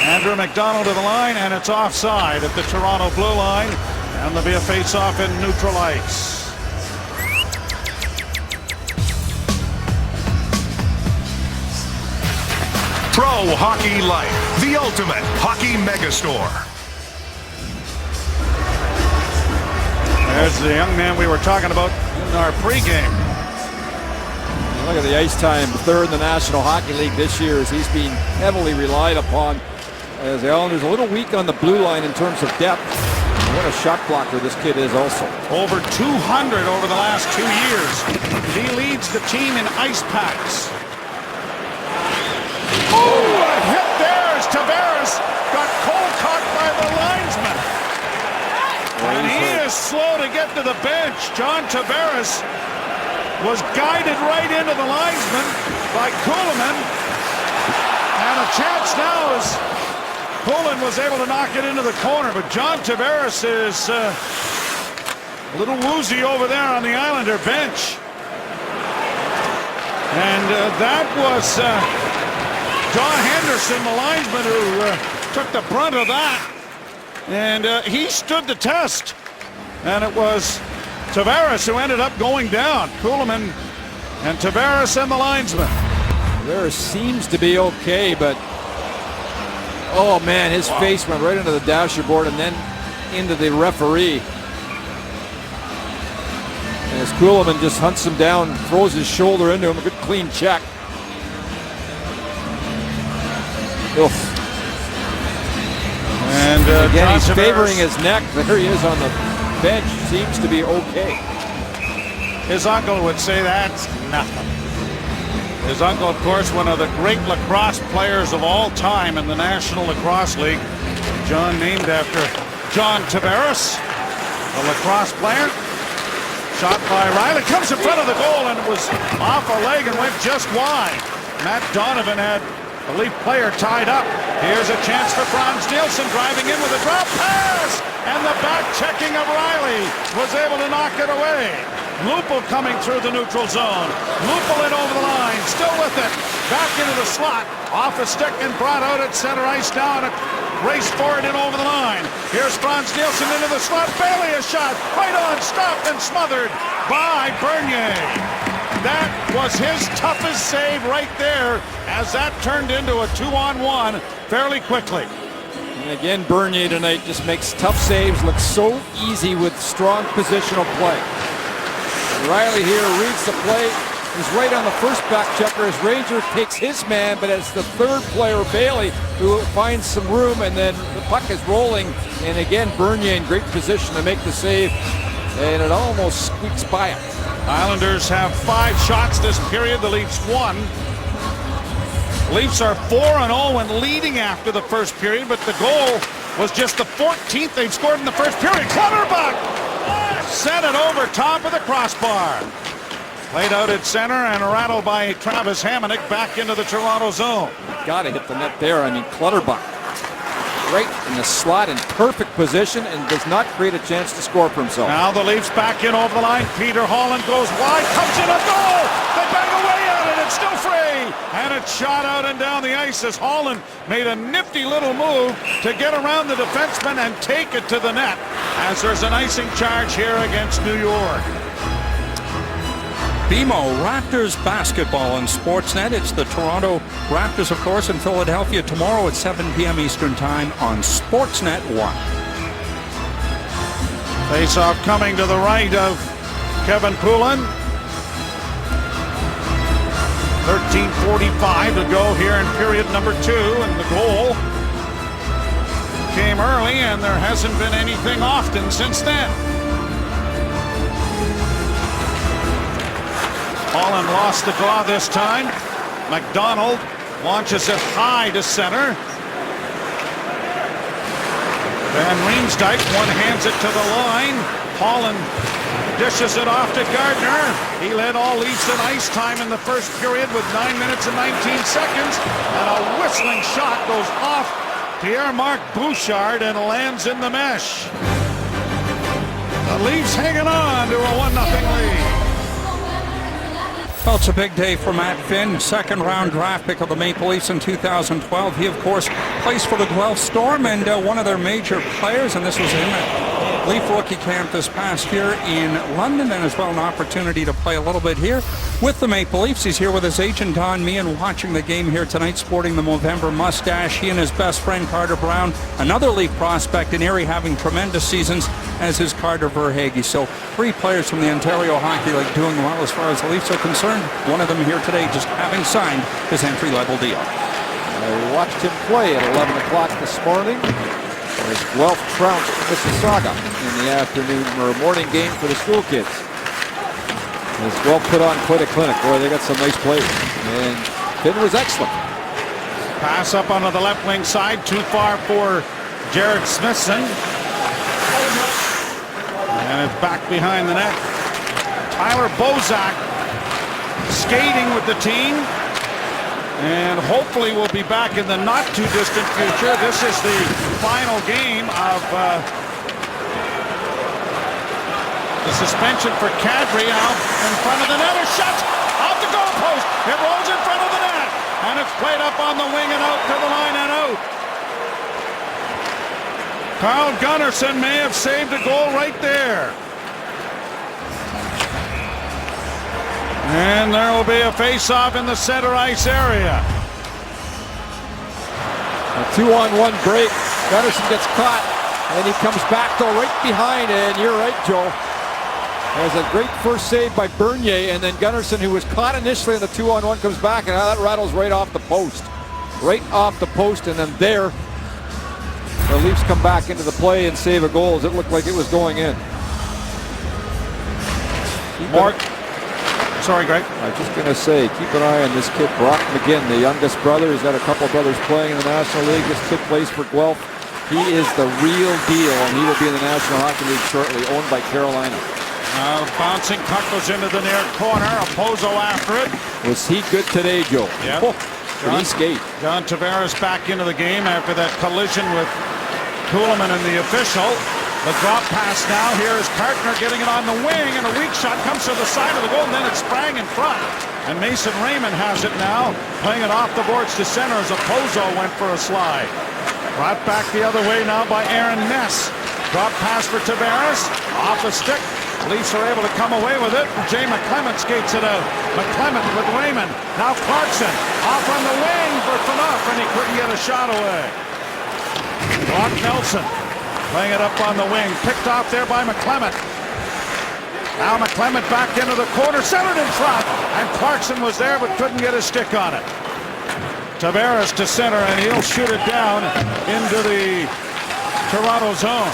Andrew McDonald to the line, and it's offside at the Toronto blue line. And there'll be a face-off in neutral ice. Pro Hockey Life, the ultimate hockey megastore. There's the young man we were talking about in our pregame. Look at the ice time, third in the National Hockey League this year, as he's being heavily relied upon. As the Islanders a little weak on the blue line in terms of depth. What a shot blocker this kid is also. Over 200 over the last 2 years. He leads the team in ice packs. Oh, a hit there as Tavares got cold caught by the linesman. And he is slow to get to the bench. John Tavares was guided right into the linesman by Kuhlman. And a chance now as Kuhlman was able to knock it into the corner. But John Tavares is a little woozy over there on the Islander bench. And that was John Henderson, the linesman, who took the brunt of that. And he stood the test. And it was Tavares who ended up going down. Kuhlman and Tavares and the linesman. Tavares seems to be okay, but oh man, his face went right into the dasher board and then into the referee. And as Kuhlman just hunts him down, throws his shoulder into him, a good clean check. Oof. And again, he's Tavares favoring his neck. There he is on the bench. Seems to be okay. His uncle would say that's nothing. His uncle, of course, one of the great lacrosse players of all time in the National Lacrosse League. John named after John Tavares, a lacrosse player. Shot by Riley, comes in front of the goal and it was off a leg and went just wide. Matt Donovan had the Leaf player tied up. Here's a chance for Frans Nielsen driving in with a drop pass. And the back checking of Riley was able to knock it away. Lupul coming through the neutral zone. Lupul in over the line, still with it. Back into the slot, off a stick and brought out at center ice now, and a race forward and over the line. Here's Frans Nielsen into the slot. Bailey a shot, right on, stopped and smothered by Bernier. That was his toughest save right there, as that turned into a 2-on-1 fairly quickly. And again, Bernier tonight just makes tough saves, looks so easy with strong positional play. Riley here reads the play. He's right on the first back checker as Ranger takes his man, but it's the third player, Bailey, who finds some room, and then the puck is rolling. And again, Bernier in great position to make the save, and it almost squeaks by him. Islanders have 5 shots this period. The Leafs 1. Leafs are 4-0 when leading after the first period, but the goal was just the 14th they've scored in the first period. Clutterbuck sent it over top of the crossbar. Played out at center and rattled by Travis Hamonic back into the Toronto zone. Got to hit the net there. I mean, Clutterbuck right in the slot in perfect position and does not create a chance to score for himself. Now the Leafs back in over the line. Peter Holland goes wide, comes in a goal. They bang away at it. It's still free. And it's shot out and down the ice as Holland made a nifty little move to get around the defenseman and take it to the net, as there's an icing charge here against New York. BMO Raptors basketball on Sportsnet. It's the Toronto Raptors, of course, in Philadelphia tomorrow at 7 p.m. Eastern Time on Sportsnet 1. Face-off coming to the right of Kevin Poulin. 13:45 to go here in period number 2, and the goal came early, and there hasn't been anything often since then. Holland lost the draw this time. McDonald launches it high to center. Van Riemsdyk one-hands it to the line. Holland dishes it off to Gardner. He led all Leafs in ice time in the first period with 9 minutes and 19 seconds. And a whistling shot goes off Pierre-Marc Bouchard and lands in the mesh. The Leafs hanging on to a 1-0 lead. Well, it's a big day for Matt Finn, second-round draft pick of the Maple Leafs in 2012. He, of course, plays for the Guelph Storm and one of their major players, and this was in at Leaf rookie camp this past year in London, and as well an opportunity to play a little bit here with the Maple Leafs. He's here with his agent, Don Meehan, watching the game here tonight, sporting the Movember mustache. He and his best friend, Carter Brown, another Leaf prospect in Erie, having tremendous seasons, as is Carter Verhaeghe. So 3 players from the Ontario Hockey League doing well as far as the Leafs are concerned. One of them here today just having signed his entry-level deal. I watched him play at 11 o'clock this morning as Guelph trounced Mississauga in the afternoon or morning game for the school kids. As Guelph put on quite a clinic. Boy, they got some nice players. And Finn was excellent. Pass up onto the left wing side, too far for Jared Smithson. And it's back behind the net. Tyler Bozak skating with the team, and hopefully will be back in the not too distant future. This is the final game of the suspension for Kadri. Out in front of the net, a shot off the goal post. It rolls in front of the net, and it's played up on the wing and out to the line and out. Carl Gunnarsson may have saved a goal right there. And there will be a face-off in the center ice area. A 2-on-1 break. Gunnarsson gets caught, and he comes back though right behind, and you're right, Joe. There's a great first save by Bernier, and then Gunnarsson, who was caught initially in the 2-on-1, comes back, and that rattles right off the post. Right off the post, and then there, the Leafs come back into the play and save a goal as it looked like it was going in. Mark. Sorry, Greg. I was just going to say, keep an eye on this kid, Brock McGinn, the youngest brother. He's got a couple of brothers playing in the National League. This kid plays for Guelph. He is the real deal, and he will be in the National Hockey League shortly, owned by Carolina. Bouncing puck goes into the near corner. Opozo after it. Was he good today, Joe? Yeah. Oh, did he skate? John Tavares back into the game after that collision with Kuhlman and the official. The drop pass now. Here is Kartner getting it on the wing, and a weak shot comes to the side of the goal, and then it sprang in front. And Mason Raymond has it now, playing it off the boards to center as Opozo went for a slide. Brought back the other way now by Aaron Ness. Drop pass for Tavares, off the stick. Leafs are able to come away with it. Jay McClement skates it out. McClement with Raymond. Now Clarkson off on the wing for Phaneuf, and he couldn't get a shot away. Brock Nelson playing it up on the wing. Picked off there by McClement. Now McClement back into the corner, centered in front, and Clarkson was there but couldn't get his stick on it. Tavares to center, and he'll shoot it down into the Toronto zone.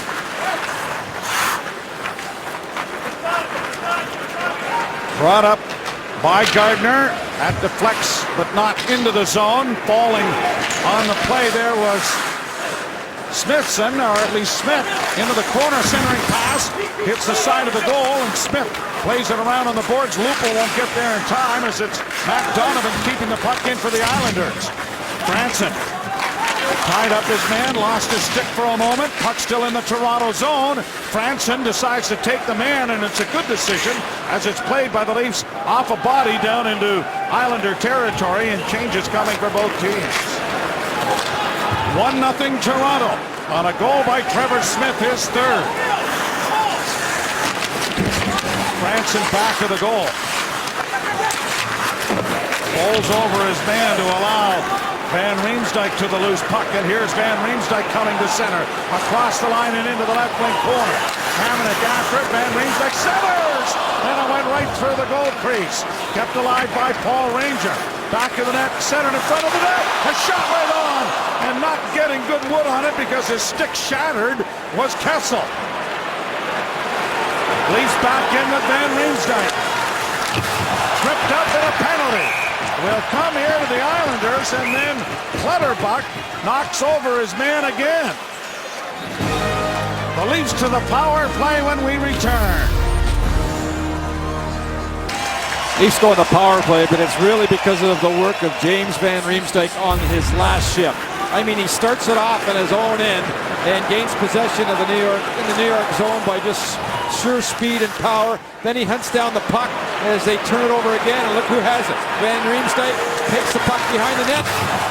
Brought up by Gardner at the flex, but not into the zone. Falling on the play there was Smithson, or at least Smith, into the corner, centering pass, hits the side of the goal, and Smith plays it around on the boards. Lupul won't get there in time as it's Matt Donovan keeping the puck in for the Islanders. Franson tied up his man, lost his stick for a moment. Puck still in the Toronto zone. Franson decides to take the man, and it's a good decision as it's played by the Leafs off a body down into Islander territory, and changes coming for both teams. 1-0 Toronto on a goal by Trevor Smith, his third. Franson back to the goal. Bowls over his man to allow Van Riemsdyk to the loose puck, and here's Van Riemsdyk coming to center. Across the line and into the left wing corner. Hamonic after it, Van Riemsdyk centers! And it went right through the goal crease. Kept alive by Paul Ranger. Back of the net, centered in front of the net. A shot right on! And not getting good wood on it because his stick shattered was Kessel. Leafs back in with Van Riemsdyk. Tripped up and a penalty. Will come here to the Islanders, and then Clutterbuck knocks over his man again. The Leafs to the power play when we return. Leafs go on the power play, but it's really because of the work of James Van Riemsdyk on his last shift. I mean, he starts it off in his own end and gains possession of the New York zone by just sheer speed and power. Then he hunts down the puck as they turn it over again, and look who has it. Van Riemsdyk takes the puck behind the net.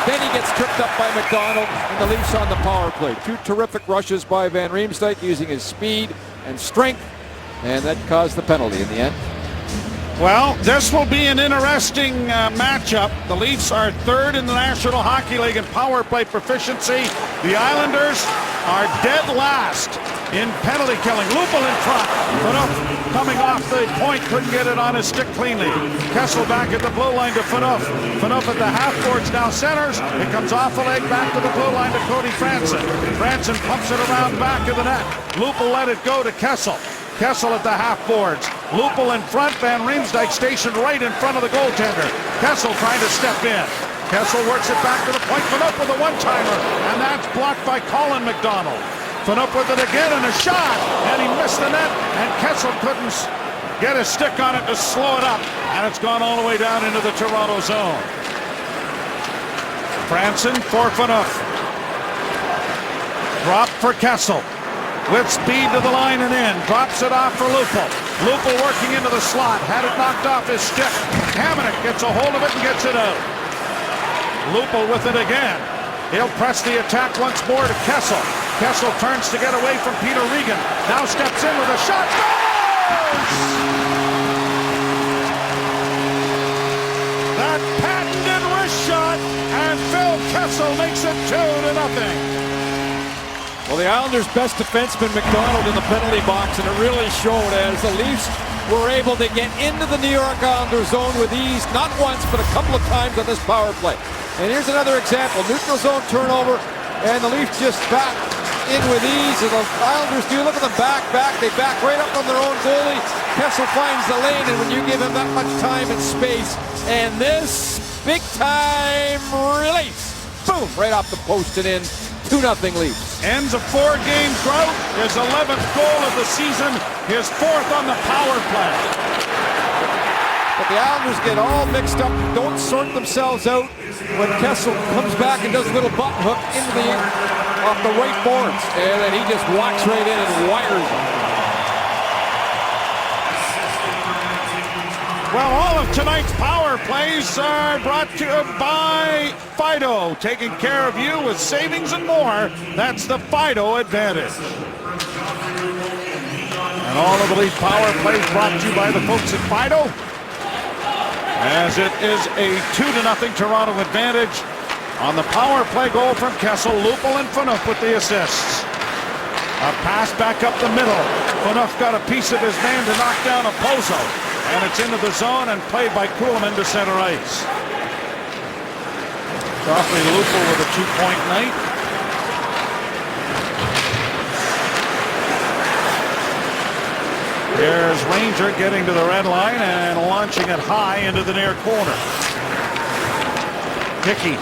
Then he gets tripped up by McDonald, and the Leafs on the power play. Two terrific rushes by Van Riemsdyk using his speed and strength, and that caused the penalty in the end. Well, this will be an interesting matchup. The Leafs are third in the National Hockey League in power play proficiency. The Islanders are dead last in penalty killing. Lupul in front, but coming off the point, couldn't get it on his stick cleanly. Kessel back at the blue line to Phaneuf. Phaneuf at the half boards now centers. It comes off the leg back to the blue line to Cody Franson. Franson pumps it around back of the net. Lupul let it go to Kessel. Kessel at the half boards. Lupul in front. Van Riemsdyk stationed right in front of the goaltender. Kessel trying to step in. Kessel works it back to the point. Phaneuf with a one-timer, and that's blocked by Colin McDonald. Phaneuf with it again and a shot, and he missed the net, and Kessel couldn't get a stick on it to slow it up, and it's gone all the way down into the Toronto zone. Franson for Phaneuf. Drop for Kessel. With speed to the line and in. Drops it off for Lupul. Lupul working into the slot. Had it knocked off his stick. Hamonic gets a hold of it and gets it out. Lupul with it again. He'll press the attack once more to Kessel. Kessel turns to get away from Peter Regan. Now steps in with a shot. Goes! That patented wrist shot, and Phil Kessel makes it 2-0. Well, the Islanders' best defenseman, McDonald, in the penalty box, and it really showed as the Leafs were able to get into the New York Islanders zone with ease, not once, but a couple of times on this power play. And here's another example. Neutral zone turnover, and the Leafs just back in with ease. And the Islanders do. Look at them back. They back right up on their own goalie. Kessel finds the lane, and when you give him that much time and space, and this big-time release, boom, right off the post and in. 2-0 Leafs. Ends a 4-game drought. His 11th goal of the season. His 4th on the power play. But the Islanders get all mixed up, don't sort themselves out when Kessel comes back and does a little button hook into the off the right boards, and then he just walks right in and wires it. Well, all of tonight's power plays are brought to you by Fido, taking care of you with savings and more. That's the Fido advantage. And all of the Leaf power plays brought to you by the folks at Fido, as it is a 2-0 Toronto advantage on the power play goal from Kessel. Lupul and Phaneuf with the assists. A pass back up the middle. Phaneuf got a piece of his man to knock down Oposo. And it's into the zone and played by Kuhlman to center ice. Joffrey Lupul with a 2-point night. Here's Ranger getting to the red line and launching it high into the near corner. Hickey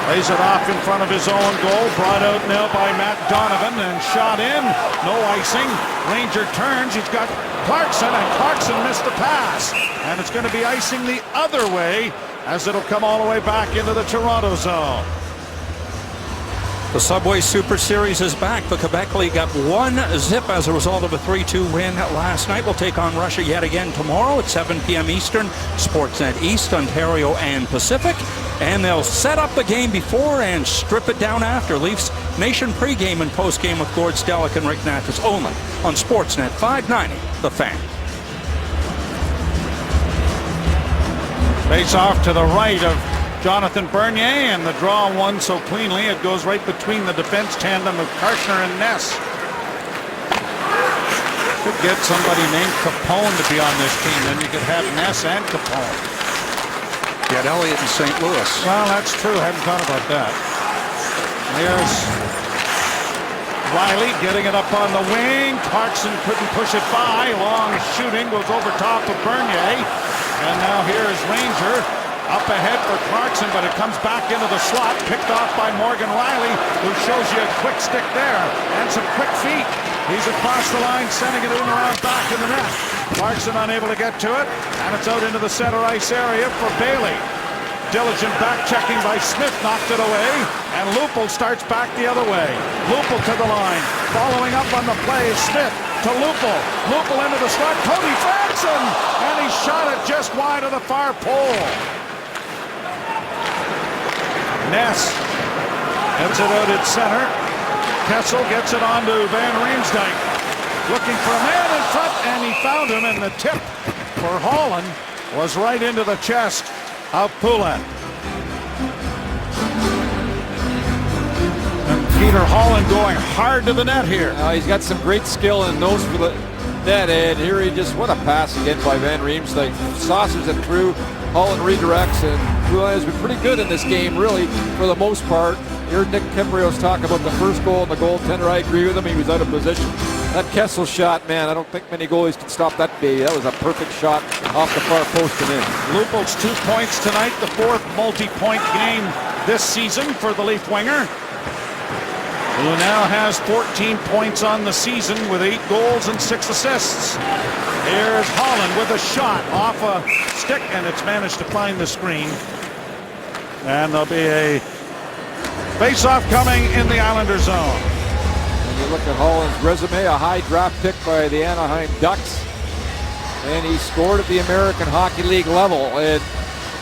lays it off in front of his own goal. Brought out now by Matt Donovan and shot in. No icing. Ranger turns. He's got Clarkson, and Clarkson missed the pass. And it's going to be icing the other way as it'll come all the way back into the Toronto zone. The Subway Super Series is back. The Quebec League got 1-0 as a result of a 3-2 win last night. We'll take on Russia yet again tomorrow at 7 p.m. Eastern. Sportsnet East, Ontario, and Pacific. And they'll set up the game before and strip it down after. Leafs Nation pregame and postgame with Gord Stellick and Rick Natus only on Sportsnet 590, The Fan. Face off to the right of Jonathan Bernier, and the draw won so cleanly it goes right between the defense tandem of Kartner and Ness. Could get somebody named Capone to be on this team, then you could have Ness and Capone. Get Elliott in St. Louis. Well, that's true. I hadn't thought about that. Here's Riley getting it up on the wing. Clarkson couldn't push it by. Long shooting goes over top of Bernier. And now here's Ranger up ahead for Clarkson, but it comes back into the slot, picked off by Morgan Riley, who shows you a quick stick there and some quick feet. He's across the line, sending it in around back in the net. Clarkson unable to get to it, and it's out into the center ice area for Bailey. Diligent back checking by Smith knocked it away, and Lupul starts back the other way. Lupul to the line, following up on the play is Smith to Lupul. Lupul into the slot, Cody Franson, and he shot it just wide of the far pole. Ness gets it out at center. Kessel gets it on to Van Riemsdyk. Looking for a man in front, and he found him, and the tip for Holland was right into the chest of Poulin. And Peter Holland going hard to the net here. He's got some great skill and nose for the net, and here he just, what a pass again by Van Riemsdyk. Saucers it through, Holland redirects, and Poulin has been pretty good in this game, really, for the most part. Here Nick Kiprios talk about the first goal and the goaltender. I agree with him. He was out of position. That Kessel shot, man, I don't think many goalies can stop that baby. That was a perfect shot off the far post and in. Lupul's 2 points tonight, the 4th multi-point game this season for the Leaf winger, who now has 14 points on the season with 8 goals and 6 assists. Here's Holland with a shot off a stick, and it's managed to find the screen. And there'll be a face-off coming in the Islander zone. When you look at Holland's resume, a high draft pick by the Anaheim Ducks, and he scored at the American Hockey League level. And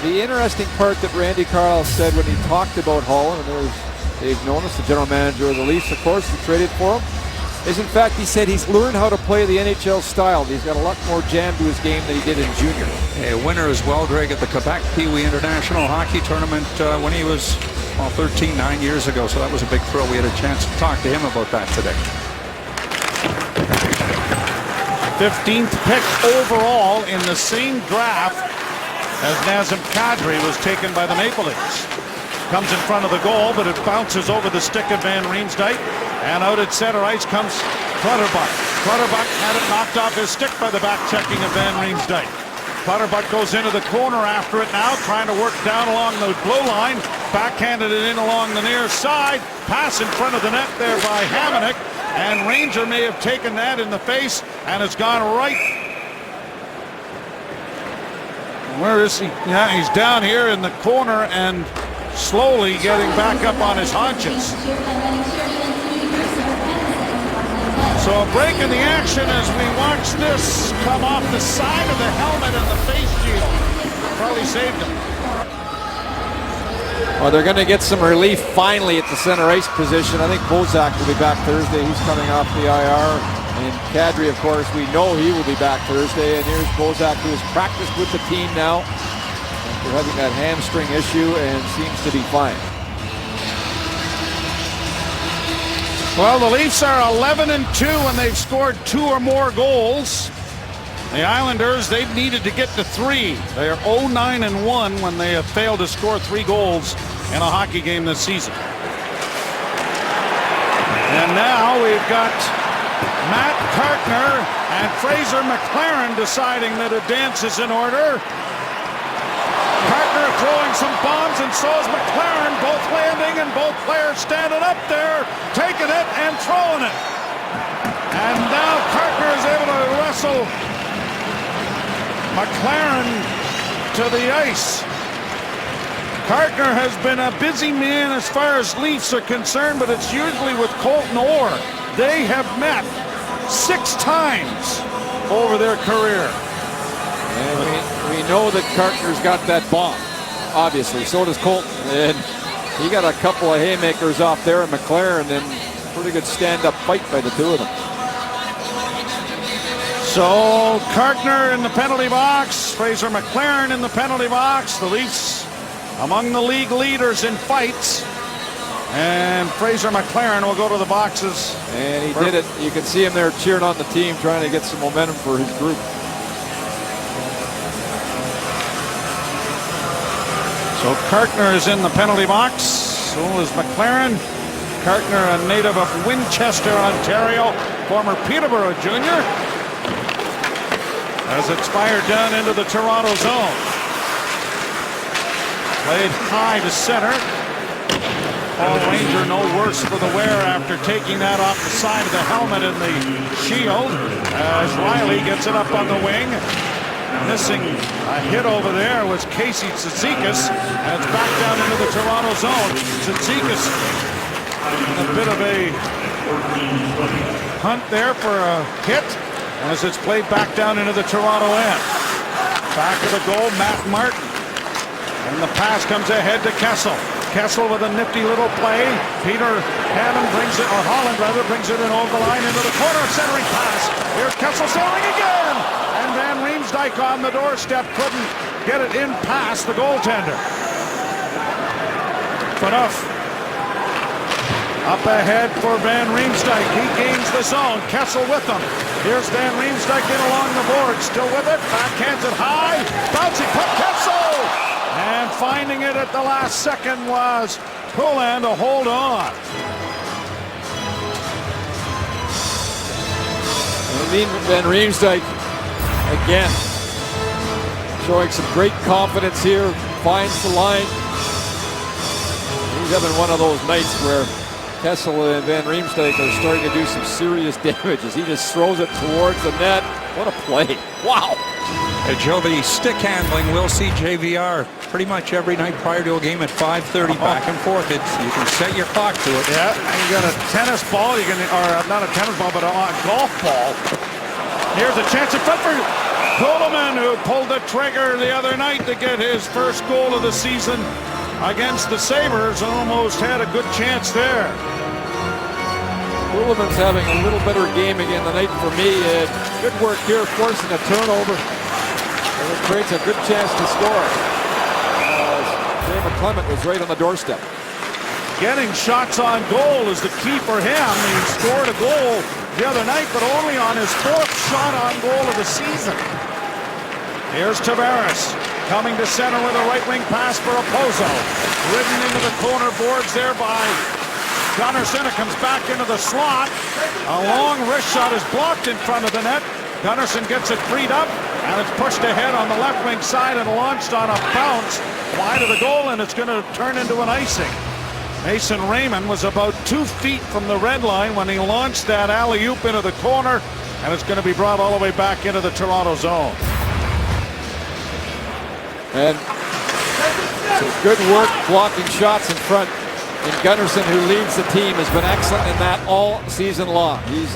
the interesting part that Randy Carlyle said when he talked about Holland, and there's Dave Nonis, the general manager of the Leafs, of course, who traded for him, is in fact he said he's learned how to play the NHL style. He's got a lot more jam to his game than he did in junior. A winner as well, Greg, at the Quebec Pee Wee International Hockey Tournament when he was 9 years ago, so that was a big thrill. We had a chance to talk to him about that today. 15th pick overall in the same draft as Nazem Kadri was taken by the Maple Leafs. Comes in front of the goal, but it bounces over the stick of Van Riemsdyk, and out at center ice comes Clutterbuck. Clutterbuck had it knocked off his stick by the back checking of Van Riemsdyk. Clutterbuck goes into the corner after it now, trying to work down along the blue line. Backhanded it in along the near side. Pass in front of the net there by Hamonic. And Ranger may have taken that in the face, and it's gone right. Where is he? Yeah, he's down here in the corner and slowly getting back up on his haunches. So a break in the action as we watch this come off the side of the helmet and the face shield. Probably saved him. Well, they're going to get some relief finally at the center ice position. I think Bozak will be back Thursday. He's coming off the IR. And Kadri, of course, we know he will be back Thursday. And here's Bozak, who has practiced with the team now after having that hamstring issue and seems to be fine. Well, the Leafs are 11-2 and they've scored 2 or more goals. The Islanders, they've needed to get to 3. They are 0-9-1 when they have failed to score 3 goals in a hockey game this season. And now we've got Matt Kartner and Fraser McLaren deciding that a dance is in order. Kartner throwing some bombs, and so is McLaren, both landing and both players standing up there, taking it and throwing it. And now Kartner is able to wrestle McLaren to the ice. Kartner has been a busy man as far as Leafs are concerned, but it's usually with Colton Orr. They have met 6 times over their career. And we know that Kartner's got that bomb, obviously. So does Colton. And he got a couple of haymakers off there, and McLaren, and pretty good stand-up fight by the two of them. So Kartner in the penalty box, Fraser McLaren in the penalty box. The Leafs among the league leaders in fights. And Fraser McLaren will go to the boxes. And he did it. You can see him there cheering on the team, trying to get some momentum for his group. So Kartner is in the penalty box. So is McLaren. Kartner, a native of Winchester, Ontario, former Peterborough junior, as it's fired down into the Toronto zone. Played high to center. Paul Ranger no worse for the wear after taking that off the side of the helmet in the shield, as Riley gets it up on the wing. Missing a hit over there was Casey Cizikas, and it's back down into the Toronto zone. Cizikas a bit of a hunt there for a hit, as it's played back down into the Toronto end. Back of the goal, Matt Martin. And the pass comes ahead to Kessel. Kessel with a nifty little play. Peter Hammond brings it, or Holland rather, brings it in over the line into the corner. Centering pass. Here's Kessel centering again. And Van Riemsdyk on the doorstep couldn't get it in past the goaltender. Phaneuf up ahead for Van Riemsdyk. He gains the zone. Kessel with him. Here's Van Riemsdyk in along the board. Still with it. Backhands it high. Bouncing puck. Kessel! And finding it at the last second was Poulin to hold on. Van Riemsdyk again showing some great confidence here. Finds the line. He's having one of those nights where Kessel and Van Riemsdyk are starting to do some serious damage as he just throws it towards the net. What a play. Wow. Hey, Joe, the stick handling, we'll see JVR pretty much every night prior to a game at 5:30 back and forth. You can set your clock to it. Yeah, you got a tennis ball, or not a tennis ball, but a golf ball. Here's a chance in front for Coleman, who pulled the trigger the other night to get his first goal of the season against the Sabres. Almost had a good chance there. Coleman's having a little better game again tonight for me. Good work here, forcing a turnover. And it creates a good chance to score. Jay McClement was right on the doorstep. Getting shots on goal is the key for him. He scored a goal the other night, but only on his fourth shot on goal of the season. Here's Tavares coming to center with a right wing pass for Opozo. Ridden into the corner boards there by Gunnarsson. It comes back into the slot. A long wrist shot is blocked in front of the net. Gunnarsson gets it freed up, and it's pushed ahead on the left wing side and launched on a bounce wide of the goal, and it's going to turn into an icing. Mason Raymond was about 2 feet from the red line when he launched that alley-oop into the corner, and it's going to be brought all the way back into the Toronto zone. And some good work blocking shots in front. And Gunnarsson, who leads the team, has been excellent in that all season long. He's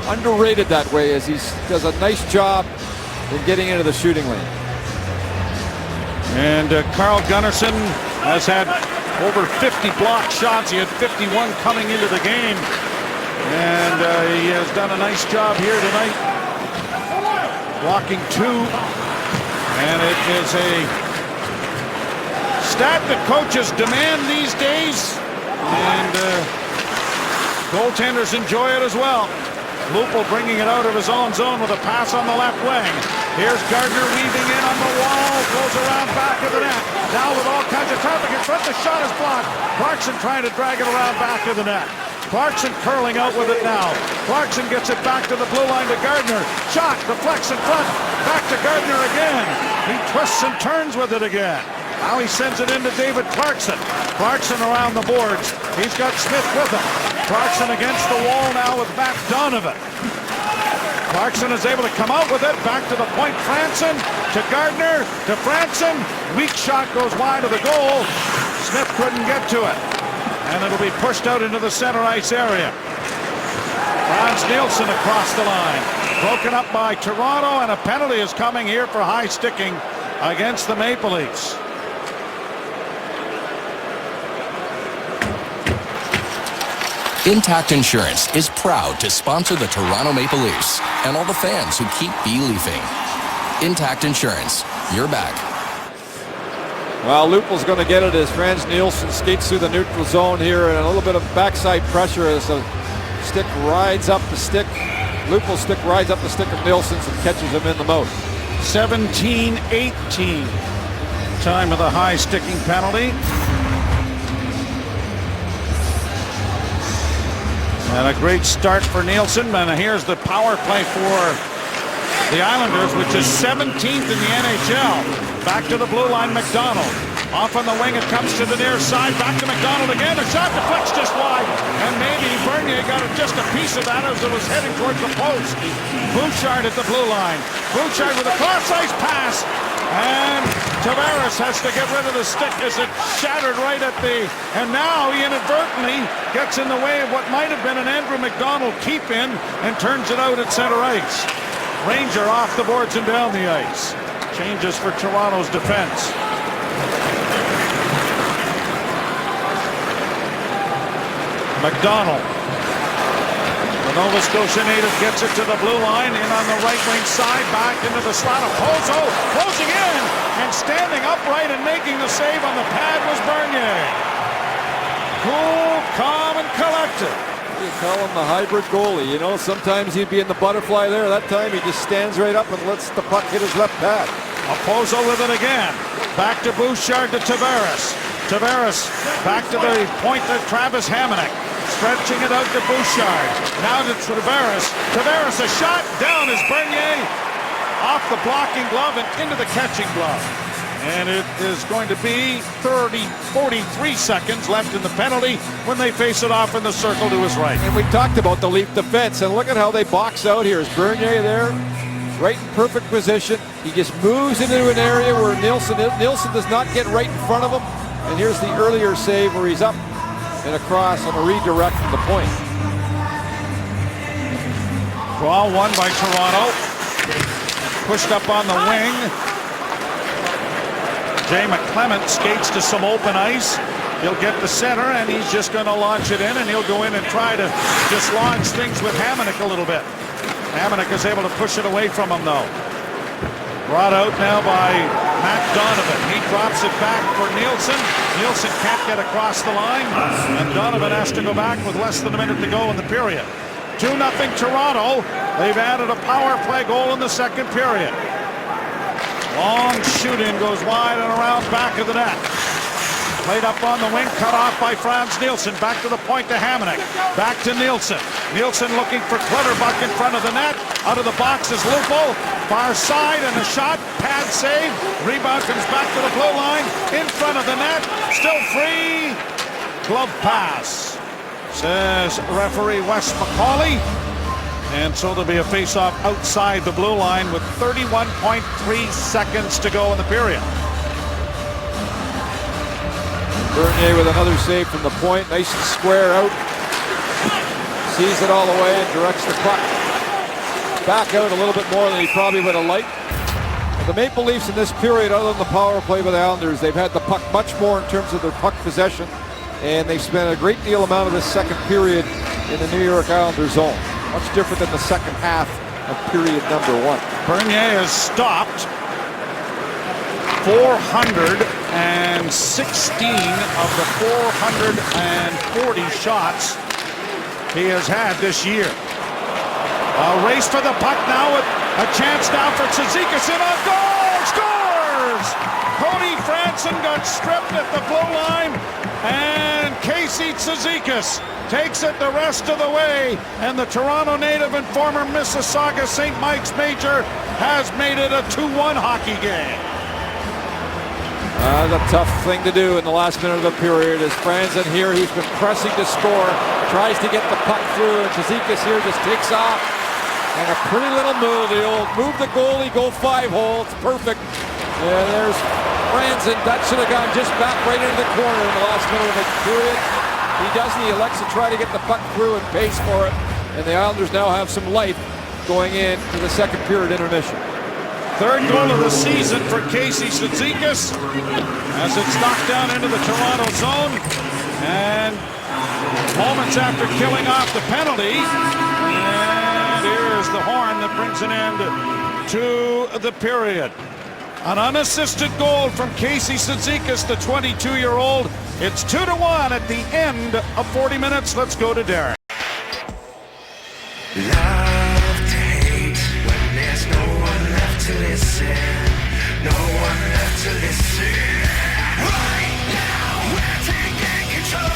underrated that way, as he does a nice job in getting into the shooting lane. And Carl Gunnarsson has had over 50 blocked shots. He had 51 coming into the game. And he has done a nice job here tonight, blocking 2. And it is a stat that coaches demand these days. And goaltenders enjoy it as well. Lupul bringing it out of his own zone with a pass on the left wing. Here's Gardner weaving in on the wall, goes around back of the net. Now with all kinds of traffic in front, the shot is blocked. Clarkson trying to drag it around back of the net. Clarkson curling out with it now. Clarkson gets it back to the blue line to Gardner. Shot, deflects in front, back to Gardner again. He twists and turns with it again. Now he sends it into David Clarkson. Clarkson around the boards. He's got Smith with him. Clarkson against the wall now with Matt Donovan. Clarkson is able to come out with it. Back to the point. Franson to Gardner to Franson. Weak shot goes wide of the goal. Smith couldn't get to it. And it'll be pushed out into the center ice area. Frans Nielsen across the line. Broken up by Toronto, and a penalty is coming here for high sticking against the Maple Leafs. Intact Insurance is proud to sponsor the Toronto Maple Leafs and all the fans who keep believing. Intact Insurance, you're back. Well, Lupul's going to get it as Frans Nielsen skates through the neutral zone here, and a little bit of backside pressure as the stick rides up the stick. Lupul's stick rides up the stick of Nielsen's and catches him in the mouth. 17-18. Time of the high sticking penalty. And a great start for Nielsen. And here's the power play for the Islanders, which is 17th in the NHL. Back to the blue line, McDonald. Off on the wing, it comes to the near side. Back to McDonald again. A shot deflects just wide. And maybe Bernier got just a piece of that as it was heading towards the post. Bouchard at the blue line. Bouchard with a cross-ice pass. And Tavares has to get rid of the stick as it shattered right at the... And now he inadvertently gets in the way of what might have been an Andrew McDonald keep-in and turns it out at center ice. Ranger off the boards and down the ice. Changes for Toronto's defense. McDonald. The Nova Scotia native gets it to the blue line, in on the right wing side, back into the slot of Pozo, closing in, and standing upright and making the save on the pad was Bernier. Cool, calm, and collected. You call him the hybrid goalie. You know, sometimes he'd be in the butterfly there. That time he just stands right up and lets the puck hit his left pad. Pozo with it again. Back to Bouchard to Tavares. Tavares back to the point to Travis Hamonic. Stretching it out to Bouchard. Now to Tavares. Tavares, a shot. Down is Bernier. Off the blocking glove and into the catching glove. And it is going to be 43 seconds left in the penalty when they face it off in the circle to his right. And we talked about the Leaf defense, and look at how they box out here. Is Bernier there? Right in perfect position. He just moves into an area where Nielsen does not get right in front of him. And here's the earlier save where he's up and across on a redirect from the point. Draw one by Toronto. Pushed up on the wing. Jay McClement skates to some open ice. He'll get the center, and he's just going to launch it in, and he'll go in and try to just launch things with Hamonic a little bit. Hamonic is able to push it away from him, though. Brought out now by Matt Donovan. He drops it back for Nielsen. Nielsen can't get across the line, and Donovan has to go back with less than a minute to go in the period. 2-0 Toronto. They've added a power play goal in the second period. Long shoot-in goes wide and around back of the net. Played up on the wing, cut off by Frans Nielsen. Back to the point to Hamonic. Back to Nielsen. Nielsen looking for Clutterbuck in front of the net. Out of the box is Lupul. Far side and a shot. Pad save. Rebound comes back to the blue line. In front of the net. Still free. Glove pass, says referee Wes McCauley. And so there'll be a face-off outside the blue line with 31.3 seconds to go in the period. Bernier with another save from the point. Nice and square out. Sees it all the way and directs the puck back out a little bit more than he probably would have liked. But the Maple Leafs in this period, other than the power play with the Islanders, they've had the puck much more in terms of their puck possession. And they've spent a great deal amount of this second period in the New York Islanders zone. Much different than the second half of period number one. Bernier has stopped 416 of the 440 shots he has had this year. A race for the puck now with a chance now for Cizikas in on goal! Scores! Cody Franson got stripped at the blue line, and Casey Cizikas takes it the rest of the way, and the Toronto native and former Mississauga St. Mike's Major has made it a 2-1 hockey game. The tough thing to do in the last minute of the period is Franson here, who's been pressing to score, tries to get the puck through, and Cizikas here just takes off. And a pretty little move, the old move the goalie, go 5-hole, it's perfect. And there's Franson, that should have gone just back right into the corner in the last minute of the period. He doesn't, he elects to try to get the puck through and pays for it. And the Islanders now have some life going into the second period intermission. Third goal of the season for Casey Cizikas as it's knocked down into the Toronto zone. And Moments after killing off the penalty. And here's the horn that brings an end to the period. An unassisted goal from Casey Cizikas, the 22-year-old. It's 2-1 at the end of 40 minutes. Let's go to Darren. Love to hate when there's no one left to listen. No one left to listen. Right now we're taking control.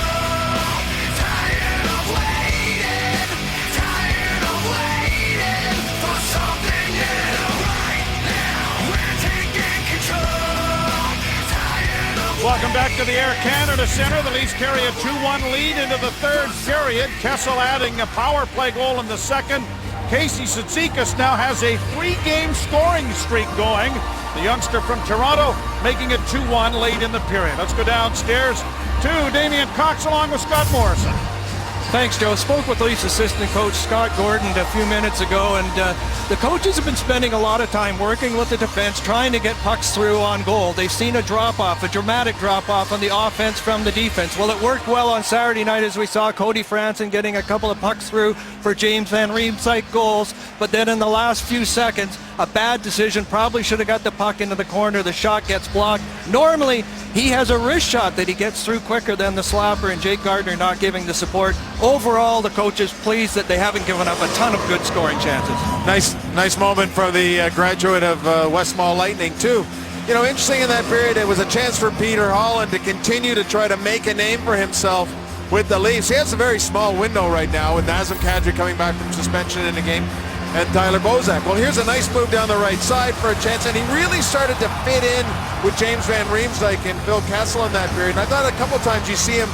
Tired of waiting. Tired of waiting for something new. Right now we're taking control. Tired of Welcome back to the Air Canada Centre. The Leafs carry a 2-1 lead into the third period. Kessel adding a power play goal in the second. Casey Cizikas now has a 3-game scoring streak going. The youngster from Toronto making it 2-1 late in the period. Let's go downstairs to Damien Cox along with Scott Morrison. Thanks, Joe. Spoke with Leafs assistant coach Scott Gordon a few minutes ago, and the coaches have been spending a lot of time working with the defense, trying to get pucks through on goal. They've seen a drop-off, a dramatic drop-off on the offense from the defense. Well, it worked well on Saturday night as we saw Cody Franson getting a couple of pucks through for James Van Riemsdyk goals, but then in the last few seconds, a bad decision. Probably should have got the puck into the corner. The shot gets blocked. Normally, he has a wrist shot that he gets through quicker than the slapper, and Jake Gardiner not giving the support. Overall, the coach is pleased that they haven't given up a ton of good scoring chances. Nice moment for the graduate of Westmall Lightning, too. You know, interesting in that period, it was a chance for Peter Holland to continue to try to make a name for himself with the Leafs. He has a very small window right now with Nazem Kadri coming back from suspension in the game and Tyler Bozak. Well, here's a nice move down the right side for a chance, and he really started to fit in with James Van Riemsdyk and Phil Kessel in that period. And I thought a couple times you see him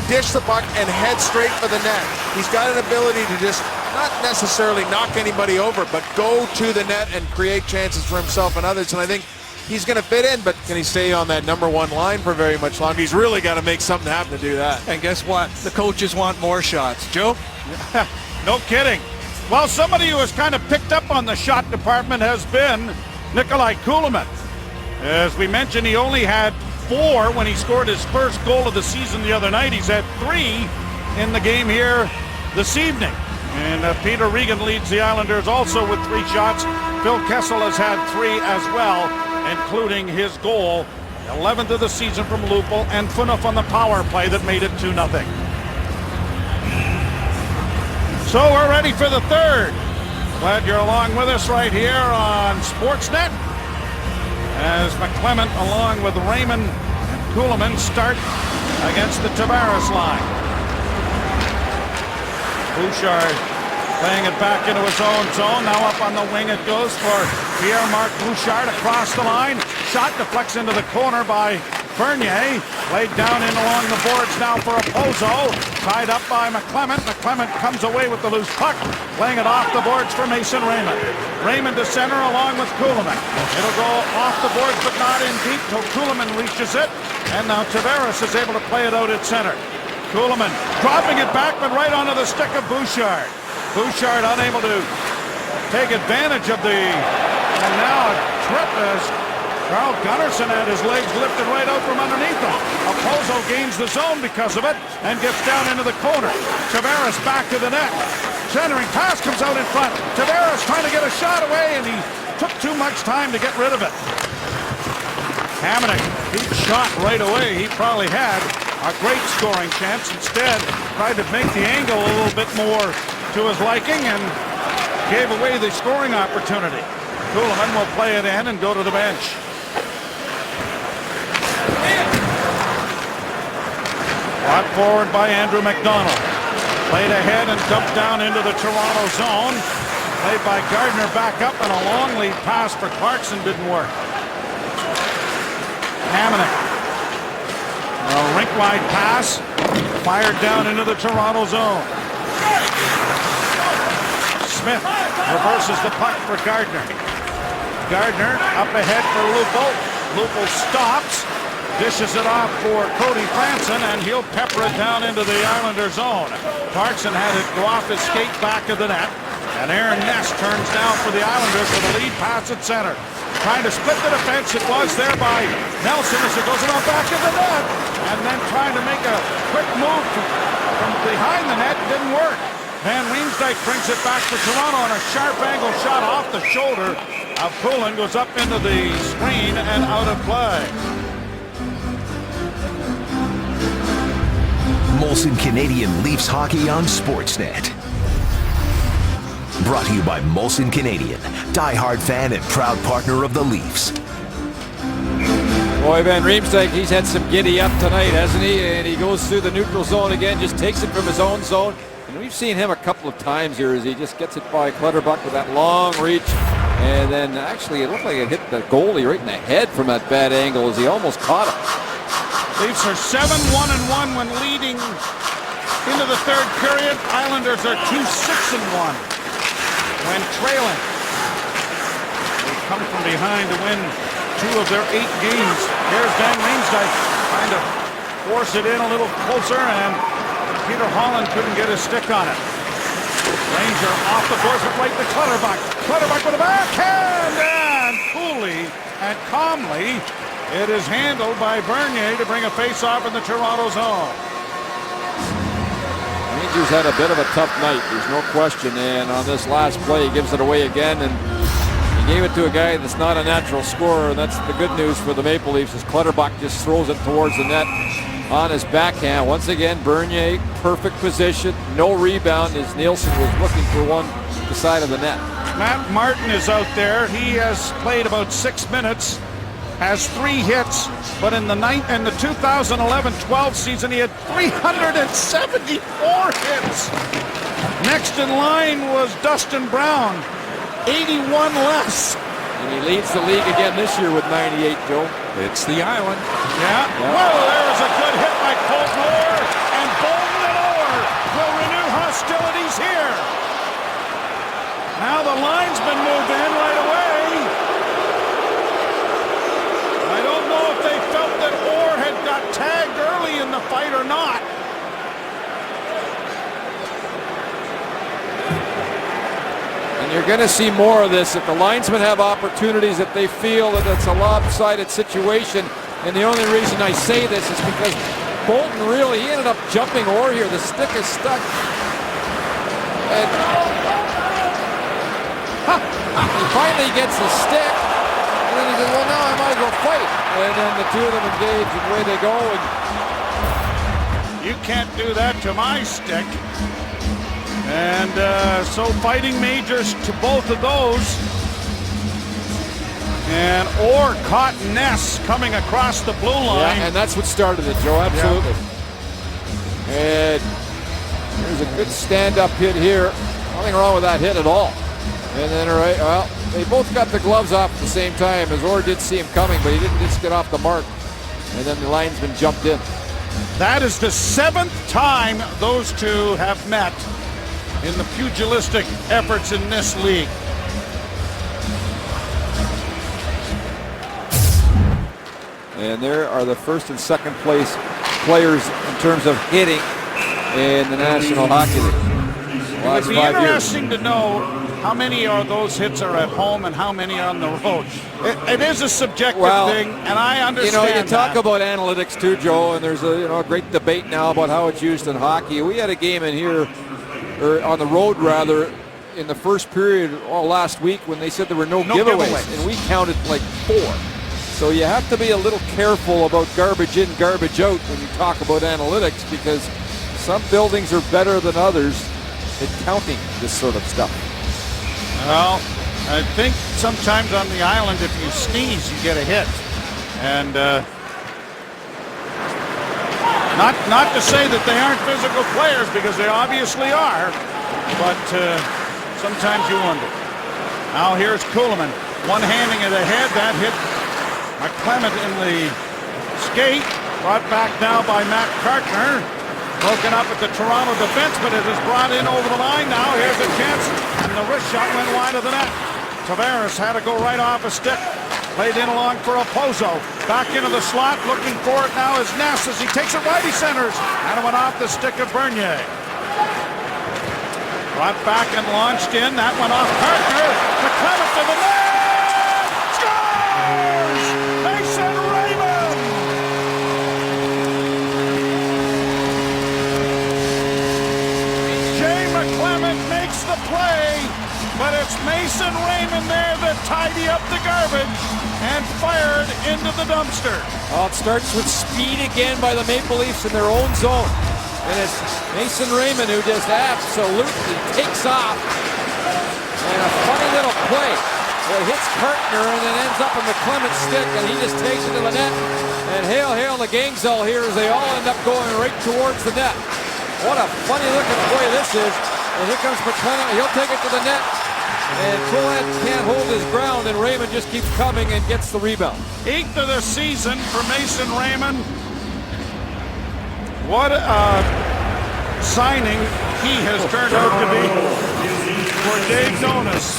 dish the puck and head straight for the net. He's got an ability to just not necessarily knock anybody over, but go to the net and create chances for himself and others. And I think he's going to fit in, but can he stay on that number one line for very much longer? He's really got to make something happen to do that. And guess what? The coaches want more shots. Joe? No kidding. Well, somebody who has kind of picked up on the shot department has been Nikolai Kulemin. As we mentioned, he only had 4 when he scored his first goal of the season the other night. He's had 3 in the game here this evening. And Peter Regan leads the Islanders also with 3 shots. Phil Kessel has had 3 as well, including his goal, 11th of the season from Lupul, and Phaneuf on the power play that made it 2-0. So we're ready for the third. Glad you're along with us right here on Sportsnet as McClement along with Raymond and Kulemin start against the Tavares line. Bouchard playing it back into his own zone. Now up on the wing it goes for Pierre-Marc Bouchard across the line. Shot deflects into the corner by Bernier. Laid down in along the boards now for Opozo. Tied up by McClement. McClement comes away with the loose puck. Playing it off the boards for Mason Raymond. Raymond to center along with Kulemin. It'll go off the boards but not in deep till Kulemin reaches it. And now Tavares is able to play it out at center. Kulemin dropping it back but right onto the stick of Bouchard. Bouchard unable to take advantage of the, and now a trip as Carl Gunnarsson had his legs lifted right out from underneath him. Opozo gains the zone because of it and gets down into the corner. Tavares back to the net. Centering pass comes out in front. Tavares trying to get a shot away and he took too much time to get rid of it. Hamonic, he shot right away. He probably had a great scoring chance. Instead, tried to make the angle a little bit more to his liking and gave away the scoring opportunity. Kulemin will play it in and go to the bench. Brought forward by Andrew McDonald. Played ahead and dumped down into the Toronto zone. Played by Gardiner back up, and a long lead pass for Clarkson didn't work. Hamonic. A rink-wide pass. Fired down into the Toronto zone. Smith reverses the puck for Gardiner. Gardiner up ahead for Lupul. Lupul stops. Dishes it off for Cody Franson, and he'll pepper it down into the Islander zone. Clarkson had it go off his skate back of the net. And Aaron Ness turns down for the Islanders with a lead pass at center. trying to split the defense. It was there by Nelson as it goes around back of the net. And then trying to make a quick move from behind the net. Didn't work. Van Riemsdyk brings it back to Toronto, and a sharp angle shot off the shoulder of Poulin goes up into the screen and out of play. Molson Canadian Leafs hockey on Sportsnet. Brought to you by Molson Canadian, diehard fan and proud partner of the Leafs. Boy, Van Riemsdyk, he's had some giddy up tonight, hasn't he? And he goes through the neutral zone again, just takes it from his own zone. And we've seen him a couple of times here as he just gets it by Clutterbuck with that long reach. And then actually it looked like it hit the goalie right in the head from that bad angle as he almost caught him. Leafs are 7-1-1 when leading into the third period. Islanders are 2-6-1 when trailing. They come from behind to win 2 of their 8 games. Here's Van Riemsdyk trying to force it in a little closer, and Peter Holland couldn't get his stick on it. Ranger off the boards with right to Clutterbuck. Clutterbuck with a backhand, and coolly and calmly it is handled by Bernier to bring a face-off in the Toronto zone. Rangers had a bit of a tough night, there's no question, and on this last play he gives it away again, and he gave it to a guy that's not a natural scorer, and that's the good news for the Maple Leafs as Clutterbuck just throws it towards the net on his backhand. Once again, Bernier, perfect position, no rebound as Nielsen was looking for one to the side of the net. Matt Martin is out there. He has played about 6 minutes, has 3 hits, but in the 2011-12 season he had 374 hits. Next in line was Dustin Brown, 81 less. And he leads the league again this year with 98, Joe. It's the Island. Yeah. Well, there was a good hit by Colton Orr, and Bolton and Orr will renew hostilities here. Now the linesman moved in right away. I don't know if they felt that Orr had got tagged early in the fight or not. And you're going to see more of this if the linesmen have opportunities, if they feel that it's a lopsided situation. And the only reason I say this is because Bolton really, he ended up jumping Orr here. The stick is stuck. And he finally gets the stick. And then he says, well, now I might as well fight. And then the two of them engage and away they go. And you can't do that to my stick. And so fighting majors to both of those. And Orr caught Ness coming across the blue line. Yeah, and that's what started it, Joe, absolutely. Yeah. And there's a good stand-up hit here. Nothing wrong with that hit at all. And then, all right, well, they both got the gloves off at the same time, as Orr did see him coming, but he didn't just get off the mark. And then the linesman jumped in. That is the 7th time those two have met in the pugilistic efforts in this league. And there are the first and second place players in terms of hitting in the National Hockey League. It'd be interesting to know how many of those hits are at home and how many are on the road. It is a subjective thing, and I understand. You talk about analytics too, Joe, and there's a great debate now about how it's used in hockey. We had a game in here, or on the road rather, in the first period last week when they said there were no giveaways, and we counted like 4. So you have to be a little careful about garbage in, garbage out when you talk about analytics, because some buildings are better than others at counting this sort of stuff. Well, I think sometimes on the island, if you sneeze, you get a hit. And not to say that they aren't physical players, because they obviously are, but sometimes you wonder. Now here's Kuhlman, one-handing it ahead. That hit McClement in the skate, brought back now by Matt Cartner. Broken up at the Toronto defense, but it is brought in over the line now. Here's a chance, and the wrist shot went wide of the net. Tavares had to go right off a stick. Played in along for Opozo. Back into the slot, looking for it now is Ness as he takes it right, he centers. And it went off the stick of Bernier. Brought back and launched in. That went off Cartner. McClement to the net! Score! in there to tidy up the garbage and fired into the dumpster. Well, it starts with speed again by the Maple Leafs in their own zone. And it's Mason Raymond who just absolutely takes off. And a funny little play. Well, it hits Kartner and then ends up in the Clement stick, and he just takes it to the net. And hail the Gangzell here as they all end up going right towards the net. What a funny looking play this is. And here comes McLennan. He'll take it to the net. And Poulin can't hold his ground, and Raymond just keeps coming and gets the rebound. 8th of the season for Mason Raymond. What a signing he has turned out to be for Dave Nonis.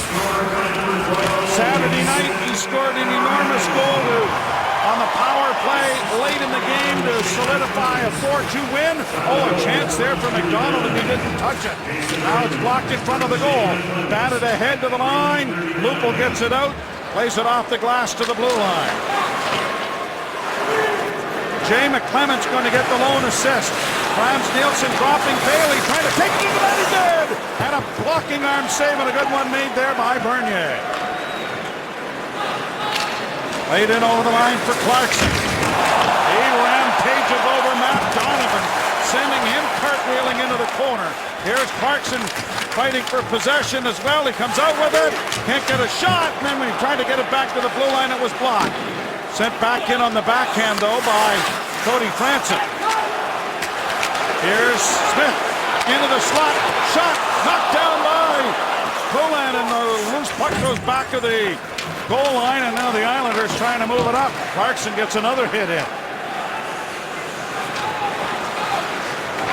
Saturday night, he scored an enormous goal on the power play late in the game to solidify a 4-2 win. Oh, a chance there for McDonald, and he didn't touch it. Now it's blocked in front of the goal. Batted ahead to the line. Lupul gets it out, plays it off the glass to the blue line. Jay McClement's going to get the lone assist. Frans Nielsen dropping Bailey, trying to take it into that, he did! And a blocking arm save, and a good one made there by Bernier. Laid in over the line for Clarkson. He rampages over Matt Donovan, sending him cartwheeling into the corner. Here's Clarkson fighting for possession as well. He comes out with it, can't get a shot, and then when he tried to get it back to the blue line, it was blocked. Sent back in on the backhand, though, by Cody Franson. Here's Smith into the slot. Shot knocked down by Poulin, and the loose puck goes back to the goal line, and now the Islanders trying to move it up. Clarkson gets another hit in.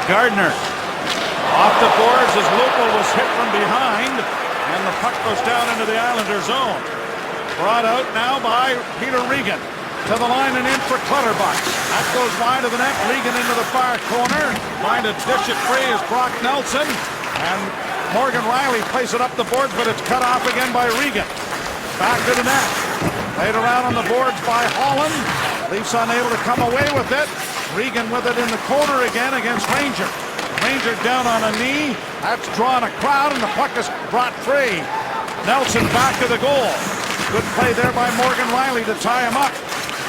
Gardner off the boards as Lupul was hit from behind, and the puck goes down into the Islander zone. Brought out now by Peter Regan. To the line and in for Clutterbuck. That goes wide of the net. Regan into the far corner. Trying to dish it free is Brock Nelson. And Morgan Riley plays it up the boards, but it's cut off again by Regan. Back to the net. Played around on the boards by Holland. Leafs unable to come away with it. Regan with it in the corner again against Ranger. Ranger down on a knee. That's drawn a crowd, and the puck is brought free. Nelson back to the goal. Good play there by Morgan Riley to tie him up.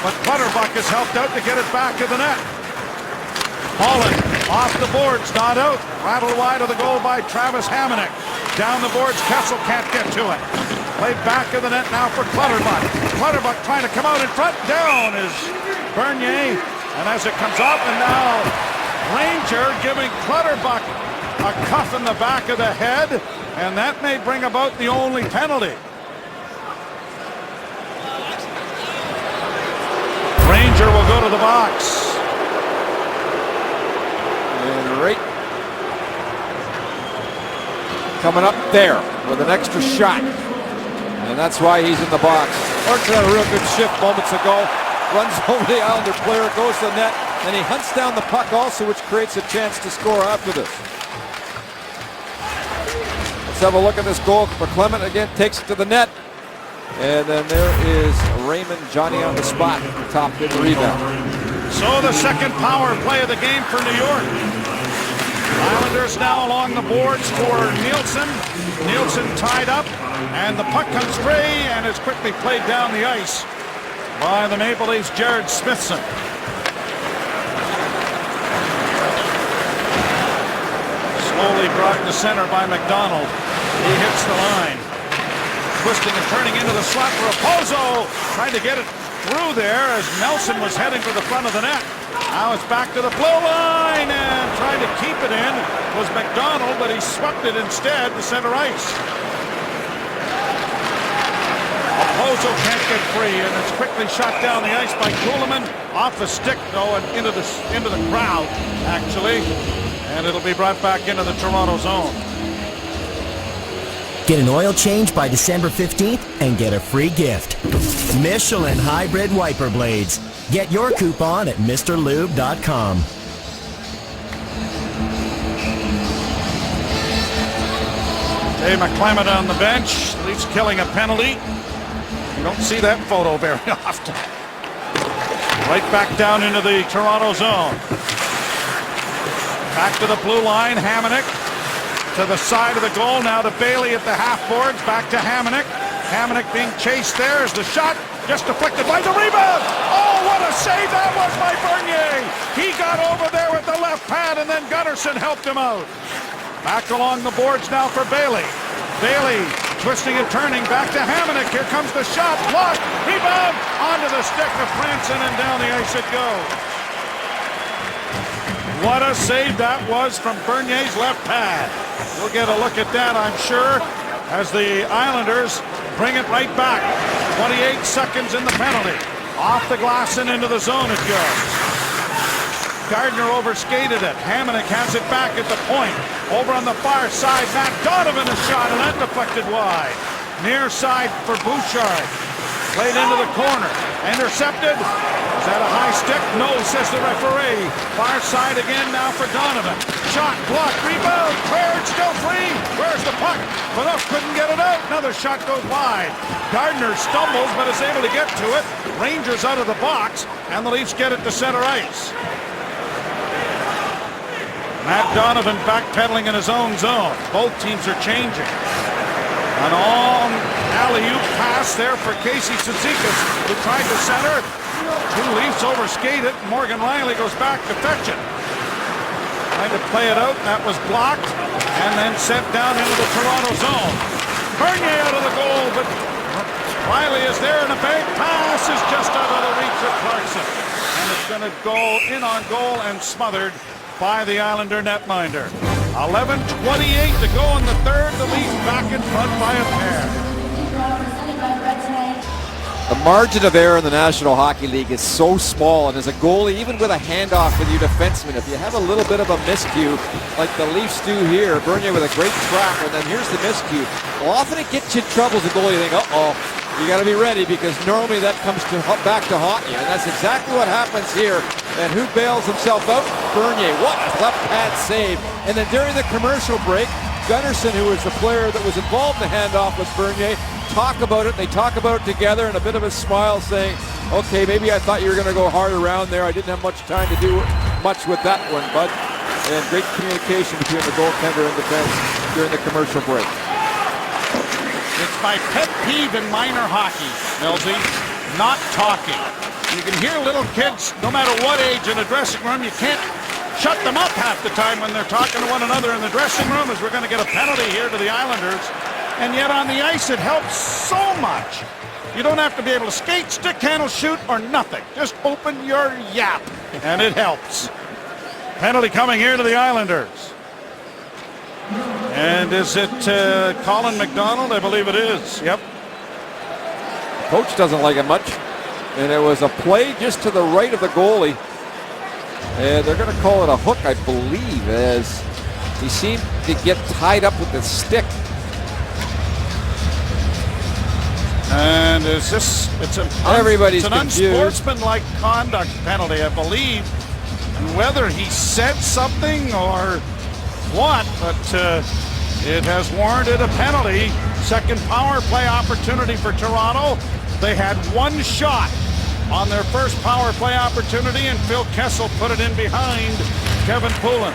But Clutterbuck has helped out to get it back to the net. Holland off the boards, not out. Rattled wide of the goal by Travis Hamonic. Down the boards, Kessel can't get to it. Played back to the net now for Clutterbuck. Clutterbuck trying to come out in front. Down is Bernier. And as it comes up, and now Ranger giving Clutterbuck a cuff in the back of the head. And that may bring about the only penalty. Ranger will go to the box. And right coming up there with an extra shot. And that's why he's in the box. Clarkson had a real good shift moments ago. Runs over the Islander player, goes to the net, and he hunts down the puck also, which creates a chance to score after this. Let's have a look at this goal. McClement again takes it to the net. And then there is Raymond, Johnny on the spot, top in the rebound. So the second power play of the game for New York. Islanders now along the boards for Nielsen. Nielsen tied up, and the puck comes free and is quickly played down the ice by the Maple Leafs' Jared Smithson. Slowly brought to center by McDonald. He hits the line. Twisting and turning into the slot for Opozo. Trying to get it through there as Nelson was heading for the front of the net. Now it's back to the blue line, and trying to keep it in was McDonald, but he swept it instead to center ice. Opozo can't get free, and it's quickly shot down the ice by Kuhlman. Off the stick, though, and into the crowd, actually. And it'll be brought back into the Toronto zone. Get an oil change by December 15th and get a free gift. Michelin Hybrid Wiper Blades. Get your coupon at MrLube.com. Jay McClement on the bench. Leafs killing a penalty. You don't see that photo very often. Right back down into the Toronto zone. Back to the blue line, Hamonic. To the side of the goal, now to Bailey at the half boards, back to Hamonic. Hamonic being chased there as the shot just deflected by the rebound. Oh, what a save that was by Bernier. He got over there with the left pad, and then Gunnarsson helped him out. Back along the boards now for Bailey. Bailey twisting and turning back to Hamonic. Here comes the shot. Blocked. Rebound. Onto the stick of Franson, and down the ice it goes. What a save that was from Bernier's left pad. We'll get a look at that, I'm sure, as the Islanders bring it right back. 28 seconds in the penalty. Off the glass and into the zone it goes. Gardner overskated it. Hamonic has it back at the point. Over on the far side, Matt Donovan a shot, and that deflected wide. Near side for Bouchard. Played into the corner. Intercepted. Is that a high stick? No, says the referee. Far side again now for Donovan. Shot, blocked, rebound, cleared, still free. Where's the puck? Phaneuf couldn't get it out. Another shot goes wide. Gardner stumbles but is able to get to it. Rangers out of the box, and the Leafs get it to center ice. Matt Donovan backpedaling in his own zone. Both teams are changing. An long alley-oop pass there for Casey Cizikas, who tried to center. Two Leafs overskate it. Morgan Riley goes back to fetch it. Tried to play it out. That was blocked. And then sent down into the Toronto zone. Bernier out of the goal, but Riley is there, and a big pass is just out of the reach of Clarkson. And it's going to go in on goal and smothered by the Islander netminder. 11:28 to go in the third. The Leafs back in front by a pair. The margin of error in the National Hockey League is so small, and as a goalie, even with a handoff with your defenseman, if you have a little bit of a miscue, like the Leafs do here, Bernier with a great track, and then here's the miscue. Well, often it gets you in trouble as a goalie. You think, uh-oh, you got to be ready, because normally that comes back to haunt you, and that's exactly what happens here. And who bails himself out? Bernier. What a left pad save. And then during the commercial break, Gunnarsson, who was the player that was involved in the handoff with Bernier, talk about it. They talk about it together, and a bit of a smile saying, okay, maybe I thought you were going to go hard around there. I didn't have much time to do much with that one, bud. And great communication between the goaltender and defense during the commercial break. It's my pet peeve in minor hockey, Millsy, not talking. You can hear little kids, no matter what age, in a dressing room. You can't shut them up half the time when they're talking to one another in the dressing room, as we're going to get a penalty here to the Islanders. And yet on the ice it helps so much. You don't have to be able to skate, stick handle, shoot, or nothing. Just open your yap, and it helps. Penalty coming here to the Islanders. And is it Colin McDonald? I believe it is. Yep. Coach doesn't like it much. And it was a play just to the right of the goalie. And they're going to call it a hook, I believe, as he seemed to get tied up with the stick. And is this, it's an unsportsmanlike conduct penalty, I believe. And whether he said something or what, but it has warranted a penalty. Second power play opportunity for Toronto. They had one shot on their first power play opportunity, and Phil Kessel put it in behind Kevin Poulin.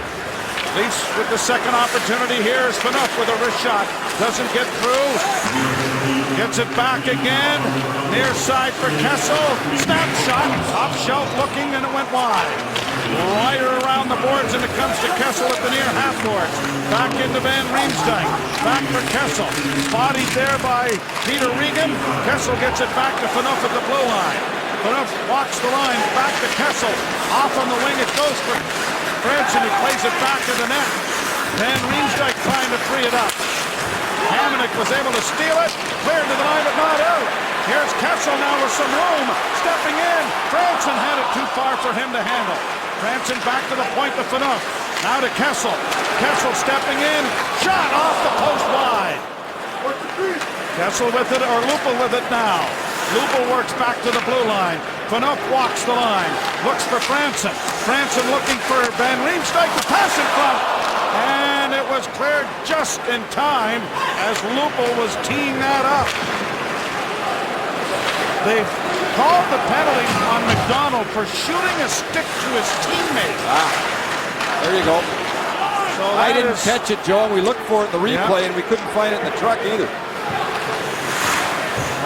Leafs with the second opportunity here is Phaneuf with a wrist shot. Doesn't get through. Gets it back again. Near side for Kessel. Snap shot. Top shelf looking, and it went wide. Right around the boards, and it comes to Kessel at the near half boards. Back into Van Riemsdyk. Back for Kessel. Bodied there by Peter Regan. Kessel gets it back to Phaneuf at the blue line. Phaneuf walks the line. Back to Kessel. Off on the wing it goes for Franson, who plays it back to the net. Van Riemsdyk trying to free it up. Hamonic was able to steal it. Cleared to the line, but not out. Here's Kessel now with some room. Stepping in. Franson had it too far for him to handle. Franson back to the point to Phaneuf. Now to Kessel. Kessel stepping in. Shot off the post wide. Kessel with it, or Lupul with it now. Lupul works back to the blue line. Phaneuf walks the line. Looks for Franson. Franson looking for Van Riemsdyk to pass in front. And it was cleared just in time as Lupul was teeing that up. They've called the penalty on McDonald for shooting a stick to his teammate. There you go. So I didn't catch it, Joe. We looked for it in the replay, and we couldn't find it in the truck either.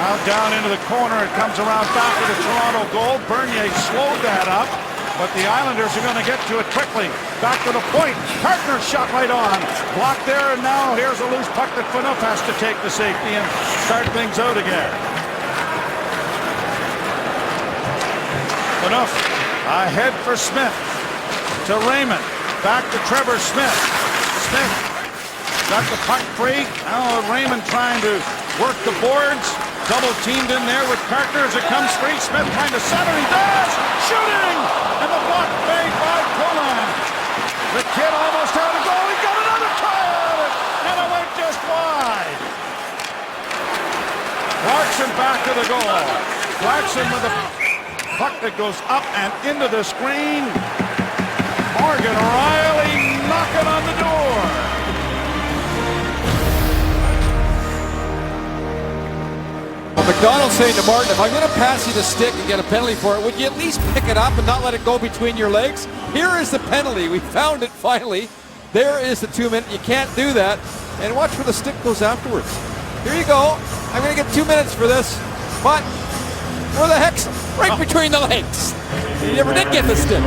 Now down into the corner, it comes around back to the Toronto goal. Bernier slowed that up, but the Islanders are going to get to it quickly. Back to the point. Partner shot right on. Blocked there, and now here's a loose puck that Phaneuf has to take the safety and start things out again. Phaneuf ahead for Smith. To Raymond. Back to Trevor Smith. Smith got the puck free. Now Raymond trying to work the boards. Double teamed in there with Carter as it comes free. Smith trying to center. He does! Shooting! And the block made by Poulin. The kid almost had a goal. He got another try at it! And it went just wide. Clarkson back to the goal. Clarkson with a puck that goes up and into the screen. Morgan Riley knocking on the door. Well, McDonald's saying to Martin, if I'm going to pass you the stick and get a penalty for it, would you at least pick it up and not let it go between your legs? Here is the penalty. We found it finally. There is the 2 minute. You can't do that. And watch where the stick goes afterwards. Here you go. I'm going to get 2 minutes for this. But where the heck's right between the legs? You never did get the stick.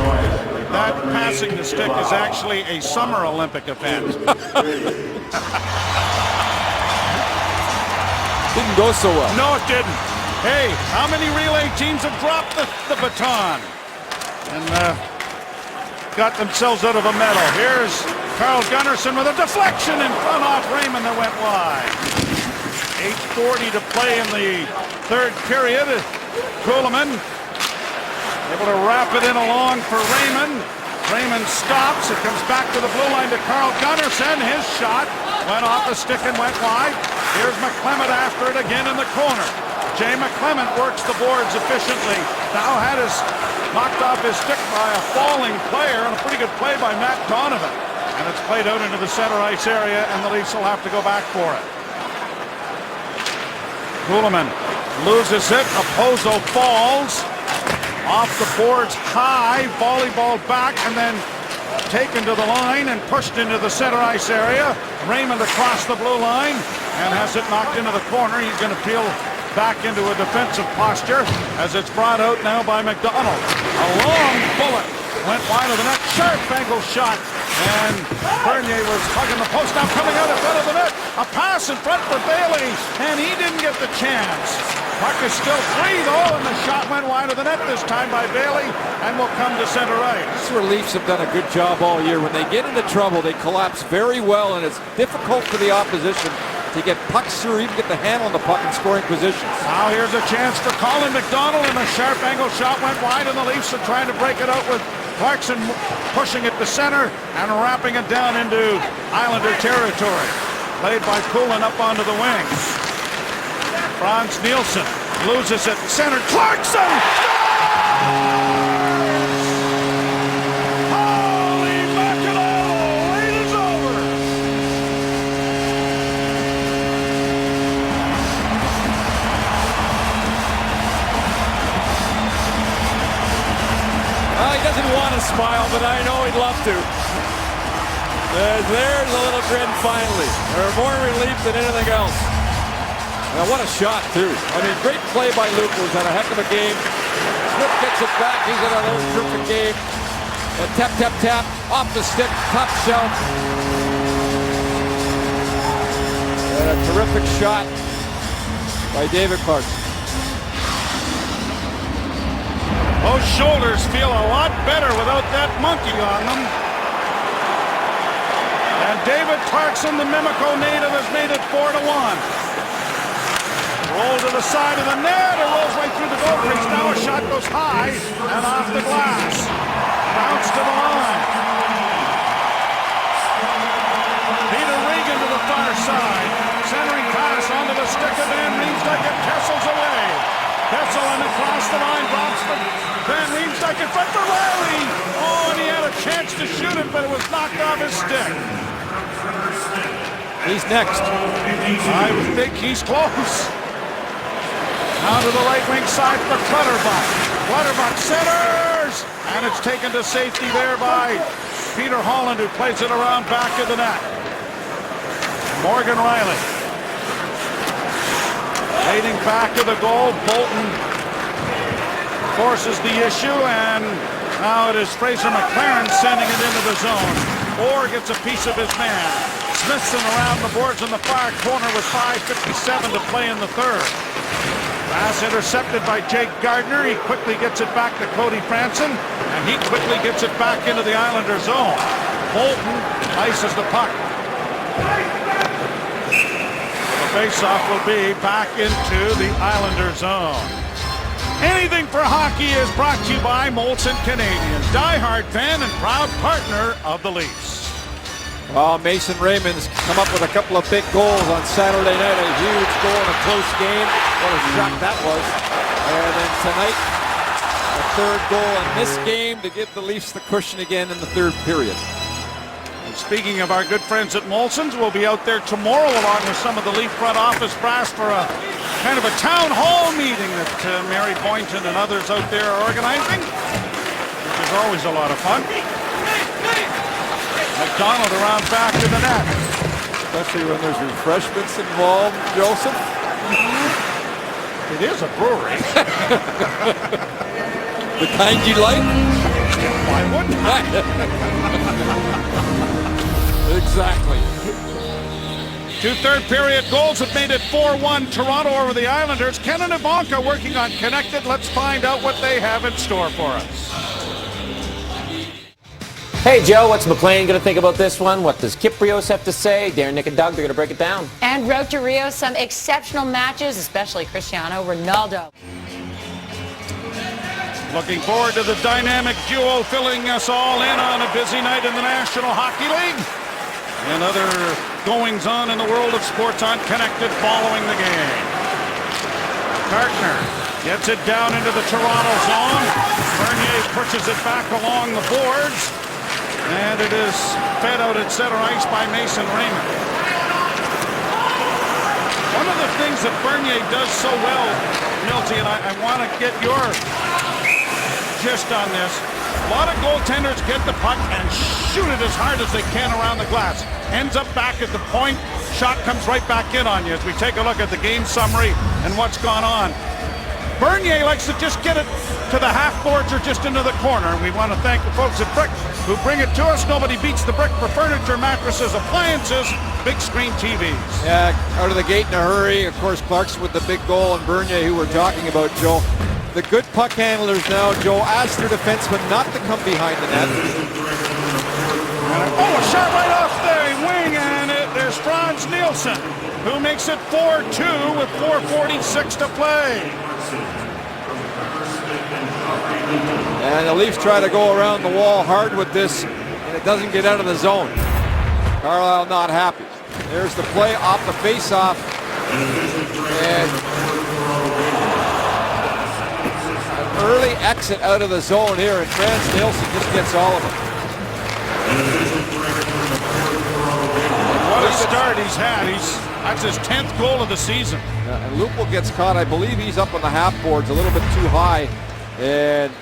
That passing the stick is actually a Summer Olympic event. Didn't go so well. No, it didn't. Hey, how many relay teams have dropped the baton and got themselves out of a medal? Here's Carl Gunnarsson with a deflection in front off Raymond that went wide. 8:40 to play in the third period. Kuhlman able to wrap it in along for Raymond. Raymond stops. It comes back to the blue line to Carl Gunnarsson. His shot went off the stick and went wide. Here's McClement after it again in the corner. Jay McClement works the boards efficiently. Now had his knocked off his stick by a falling player, and a pretty good play by Matt Donovan. And it's played out into the center ice area, and the Leafs will have to go back for it. Kuhlman loses it. Oposo falls off the boards high, volleyball back, and then taken to the line and pushed into the center ice area. Raymond across the blue line and has it knocked into the corner. He's going to peel back into a defensive posture as it's brought out now by McDonald. A long bullet went wide of the net. Sharp angle shot, and Bernier was hugging the post. Now coming out in front of the net. A pass in front for Bailey, and he didn't get the chance. Puck is still free though, and the shot went wide of the net this time by Bailey and will come to center ice. This is where Leafs have done a good job all year. When they get into trouble, they collapse very well, and it's difficult for the opposition to get pucks through, even get the handle on the puck in scoring positions. Now here's a chance for Colin McDonald, and a sharp angle shot went wide, and the Leafs are trying to break it out with Clarkson pushing it to center and wrapping it down into Islander territory. Played by Poulin up onto the wing. Franz Nielsen loses it. Center. Clarkson! Holy mackerel! It is over! Well, he doesn't want to smile, but I know he'd love to. There's a little grin finally. They're more relief than anything else. Now what a shot too. I mean, great play by Luke, who's had a heck of a game. Smith gets it back. He's had another terrific game. And tap, tap, tap, off the stick, top shelf. And a terrific shot by David Clarkson. Those shoulders feel a lot better without that monkey on them. And David Clarkson, the Mimico native, has made it 4-1. Roll to the side of the net. It rolls right through the goal crease. Now a shot goes high and off the glass. Bounce to the line. Peter Regan to the far side. Centering pass onto the stick of Van Riemsdyk. Kessel's away. Kessel and across the line. Drops for Van Riemsdyk in front for Riley. Oh, and he had a chance to shoot it, but it was knocked off his stick. He's next. I think he's close. Now to the right wing side for Clutterbuck. Clutterbuck centers, and it's taken to safety there by Peter Holland, who plays it around back of the net. Morgan Riley. Fading back to the goal. Bolton forces the issue, and now it is Fraser McLaren sending it into the zone. Orr gets a piece of his man. Smithson around the boards in the far corner with 5:57 to play in the third. Pass intercepted by Jake Gardner. He quickly gets it back to Cody Franson, and he quickly gets it back into the Islander zone. Bolton ices the puck. The faceoff will be back into the Islander zone. Anything for Hockey is brought to you by Molson Canadian, diehard fan and proud partner of the Leafs. Well, Mason Raymond's come up with a couple of big goals on Saturday night. A huge goal in a close game. What a shot that was. And then tonight, a third goal in this game to give the Leafs the cushion again in the third period. And speaking of our good friends at Molson's, we'll be out there tomorrow along with some of the Leaf front office brass for a kind of a town hall meeting that Mary Boynton and others out there are organizing, which is always a lot of fun. McDonald around back to the net. Especially when there's refreshments involved, Joseph. It is a brewery. The kind you like? Why wouldn't I? Exactly. 2 third period goals have made it 4-1 Toronto over the Islanders. Ken and Ivanka working on Connected. Let's find out what they have in store for us. Hey, Joe, what's McLean going to think about this one? What does Kyprios have to say? Darren, Nick, and Doug, they're going to break it down. And road to Rio, some exceptional matches, especially Cristiano Ronaldo. Looking forward to the dynamic duo filling us all in on a busy night in the National Hockey League. And other goings-on in the world of sports on Connected following the game. Cartner gets it down into the Toronto zone. Bernier pushes it back along the boards. And it is fed out at center ice by Mason Raymond. One of the things that Bernier does so well, Milty, and I want to get your gist on this. A lot of goaltenders get the puck and shoot it as hard as they can around the glass. Ends up back at the point. Shot comes right back in on you as we take a look at the game summary and what's gone on. Bernier likes to just get it to the half boards or just into the corner. And we want to thank the folks at Brick who bring it to us. Nobody beats the Brick for furniture, mattresses, appliances, big screen TVs. Yeah, out of the gate in a hurry. Of course, Clarkson with the big goal, and Bernier, who we're talking about, Joe. The good puck handlers now, Joe, ask their defensemen not to come behind the net. Oh, a shot right off the wing, and there's Franz Nielsen, who makes it 4-2 with 4:46 to play. And the Leafs try to go around the wall hard with this, and it doesn't get out of the zone. Carlisle not happy. There's the play off the face-off. And an early exit out of the zone here, and Franz Nielsen just gets all of it. What a start he's had. That's his 10th goal of the season. Yeah, and Lupul gets caught. I believe he's up on the half boards a little bit too high, and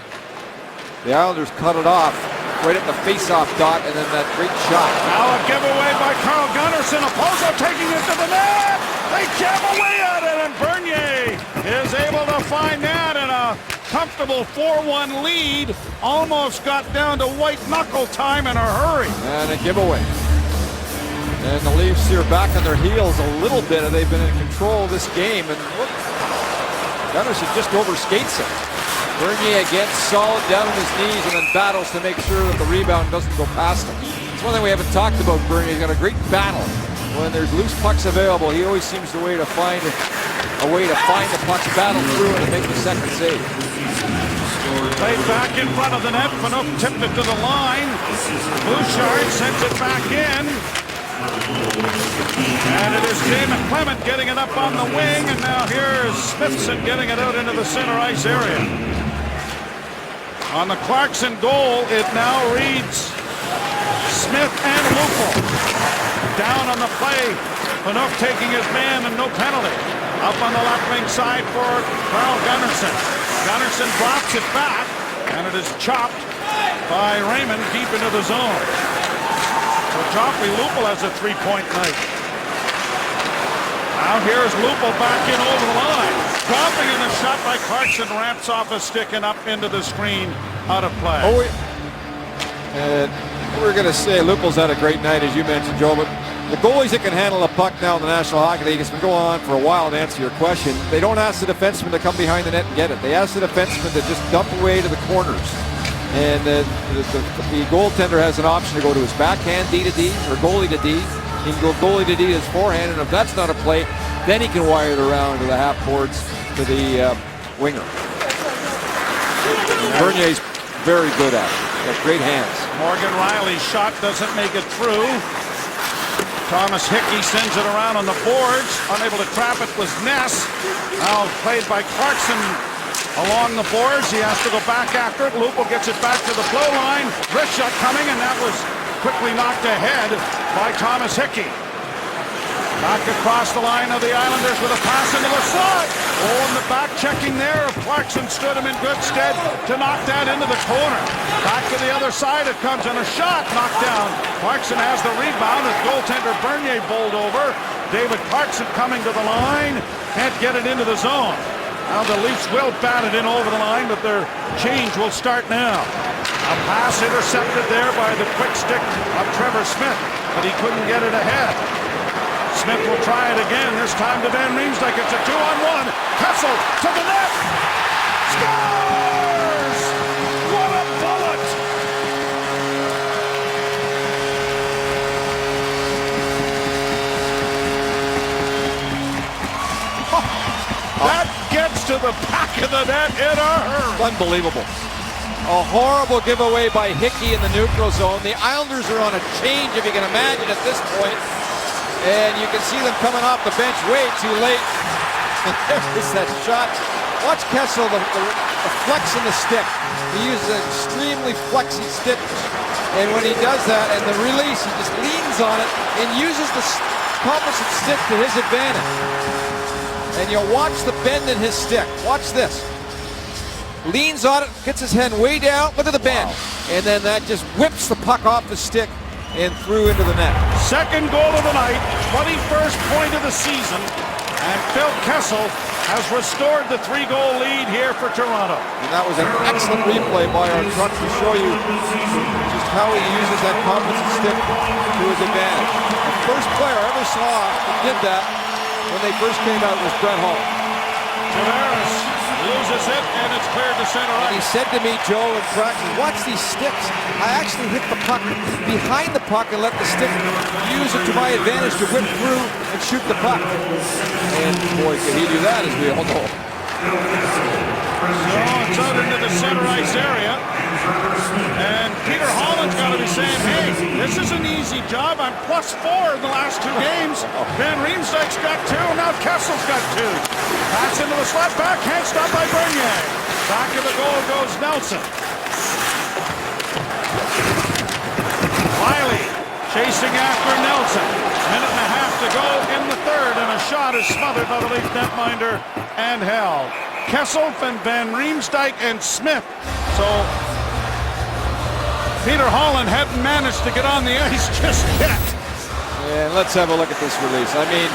the Islanders cut it off right at the face-off dot, and then that great shot. Now a giveaway by Carl Gunnarsson. Opposo taking it to the net. They jam away at it, and Bernier is able to find that in a comfortable 4-1 lead. Almost got down to white knuckle time in a hurry. And a giveaway. And the Leafs here back on their heels a little bit. They've been in control of this game, and look, Gunnarsson just overskates it. Bernier again solid down on his knees and then battles to make sure that the rebound doesn't go past him. It's one thing we haven't talked about Bernier. He's got a great battle. When there's loose pucks available, he always seems to find the pucks, battle through it, and make the second save. Played back in front of the net. Phaneuf tipped it to the line. Bouchard sends it back in. And it is Damon Clement getting it up on the wing, and now here's Smithson getting it out into the center ice area. On the Clarkson goal, it now reads Smith and Lupul. Down on the play, Phaneuf taking his man and no penalty. Up on the left wing side for Carl Gunnarsson. Gunnarsson drops it back, and it is chopped by Raymond deep into the zone. So Joffrey Lupul has a 3-point night. Now here's Lupo back in over the line. Dropping in the shot by Clarkson, ramps off a stick and up into the screen, out of play. We're going to say Lupo's had a great night, as you mentioned, Joe, but the goalies that can handle a puck now in the National Hockey League, it's been going on for a while to answer your question. They don't ask the defenseman to come behind the net and get it. They ask the defenseman to just dump away to the corners. And the goaltender has an option to go to his backhand D to D or goalie to D. He can go goalie to D to his forehand, and if that's not a play, then he can wire it around to the half boards to the winger. Bernier's very good at it. He has great hands. Morgan Riley's shot doesn't make it through. Thomas Hickey sends it around on the boards. Unable to trap it was Ness. Now played by Clarkson along the boards. He has to go back after it. Lupo gets it back to the blue line. Wrist shot coming, and that was quickly knocked ahead by Thomas Hickey. Back across the line of the Islanders with a pass into the slot. Oh, and the back checking there of Clarkson stood him in good stead to knock that into the corner. Back to the other side it comes, and a shot knocked down. Clarkson has the rebound as goaltender Bernier bowled over. David Clarkson coming to the line. Can't get it into the zone. Now the Leafs will bat it in over the line, but their change will start now. A pass intercepted there by the quick stick of Trevor Smith, but he couldn't get it ahead. Smith will try it again, this time to Van Riemsdyk. It's a 2-on-1. Kessel to the net. Scores! What a bullet! That gets to the back of the net in a hurry. Unbelievable. A horrible giveaway by Hickey in the neutral zone. The Islanders are on a change, if you can imagine, at this point. And you can see them coming off the bench way too late. And there's that shot. Watch Kessel, the flex in the stick. He uses an extremely flexy stick. And when he does that, and the release, he just leans on it and uses the opposite stick to his advantage. And you'll watch the bend in his stick. Watch this. Leans on it, gets his hand way down. Look at the bend. Wow. And then that just whips the puck off the stick and threw into the net. Second goal of the night, 21st point of the season, and Phil Kessel has restored the 3-goal lead here for Toronto. And that was an excellent replay by our truck to show you just how he uses that composite stick to his advantage. The first player I ever saw who did that when they first came out was Brett Hall. Tavares loses it, and it's cleared to center ice. And he said to me, Joe, in practice, watch these sticks. I actually hit the puck behind the puck and let the stick use it to my advantage to whip through and shoot the puck. And boy, can he do that, as we all know. So it's out into the center ice area. And Peter Holland's got to be saying, hey, this is an easy job. I'm +4 in the last 2 games. Van Riemsdyk's got 2, now Kessel's got 2. Pass into the slot, backhand stop by Bernier. Back of the goal goes Nelson. Riley chasing after Nelson. Minute and a half to go in the third, and a shot is smothered by the Leaf netminder and held. Kessel and Van Riemsdyk and Smith. So Peter Holland hadn't managed to get on the ice just yet. And let's have a look at this release. I mean,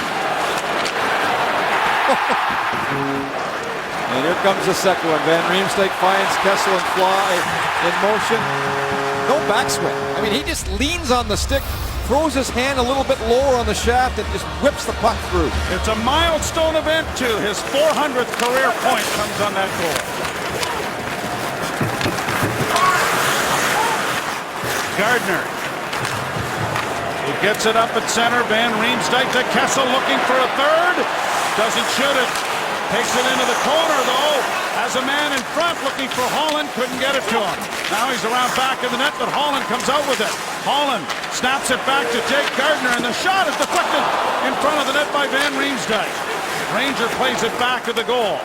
and here comes the second one. Van Riemsdyk finds Kessel and Fly in motion. No backswing. I mean, he just leans on the stick, throws his hand a little bit lower on the shaft, and just whips the puck through. It's a milestone event, too. His 400th career point comes on that goal. Gardner. He gets it up at center. Van Riemsdyk to Kessel looking for a third. Doesn't shoot it. Takes it into the corner, though. Has a man in front looking for Holland. Couldn't get it to him. Now he's around back of the net, but Holland comes out with it. Holland snaps it back to Jake Gardner, and the shot is deflected in front of the net by Van Riemsdyk. Ranger plays it back to the goal.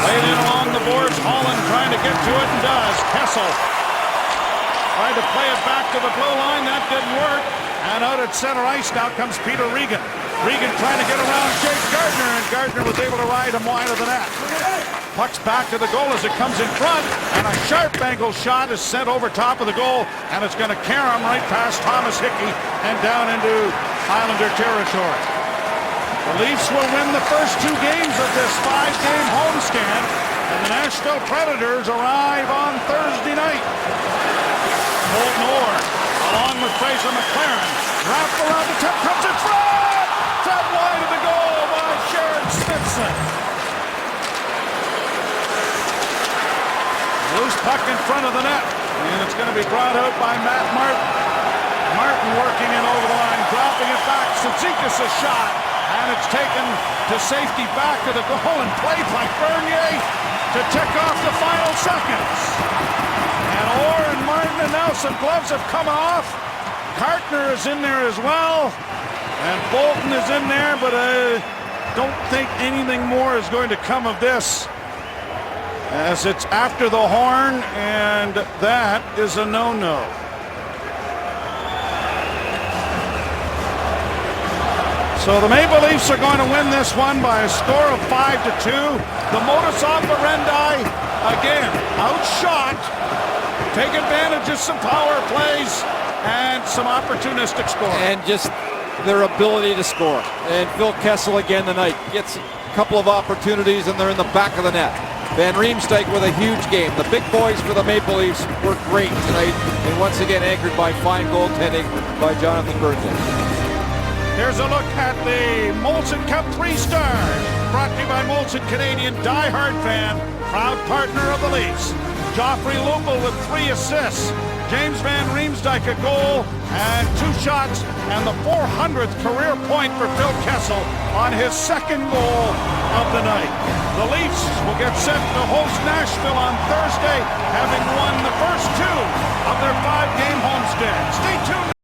Laid in along the boards. Holland trying to get to it and does. Kessel tried to play it back to the blue line. That didn't work. And out at center ice now comes Peter Regan. Regan trying to get around Jake Gardner, and Gardner was able to ride him wide of the net. Puck's back to the goal as it comes in front, and a sharp angle shot is sent over top of the goal, and it's going to carry him right past Thomas Hickey and down into Islander territory. The Leafs will win the first 2 games of this 5-game homestand, and the Nashville Predators arrive on Thursday night. Colton Orr, along with Fraser McLaren, wrapped around the tip, comes in front! Fed wide of the goal by Sharon Smithson. Loose puck in front of the net, and it's going to be brought out by Matt Martin. Martin working it over the line, dropping it back. Cizikas' shot, and it's taken to safety back to the goal and played by Bernier to tick off the final seconds. And Orr and Martin, and now some gloves have come off. Cartner is in there as well, and Bolton is in there, but I don't think anything more is going to come of this, as it's after the horn, and that is a no-no. So the Maple Leafs are going to win this one by a score of 5-2. The modus operandi, again, outshot, take advantage of some power plays and some opportunistic scoring. And just their ability to score. And Phil Kessel again tonight gets a couple of opportunities, and they're in the back of the net. Van Riemsdyk with a huge game. The big boys for the Maple Leafs were great tonight, and once again anchored by fine goaltending by Jonathan Bernier. Here's a look at the Molson Cup 3 Stars, brought to you by Molson Canadian Die-Hard fan, proud partner of the Leafs. Joffrey Lupul with 3 assists, James Van Riemsdyk a goal and 2 shots, and the 400th career point for Phil Kessel on his 2nd goal of the night. The Leafs will get set to host Nashville on Thursday, having won the first 2 of their 5-game homestand. Stay tuned.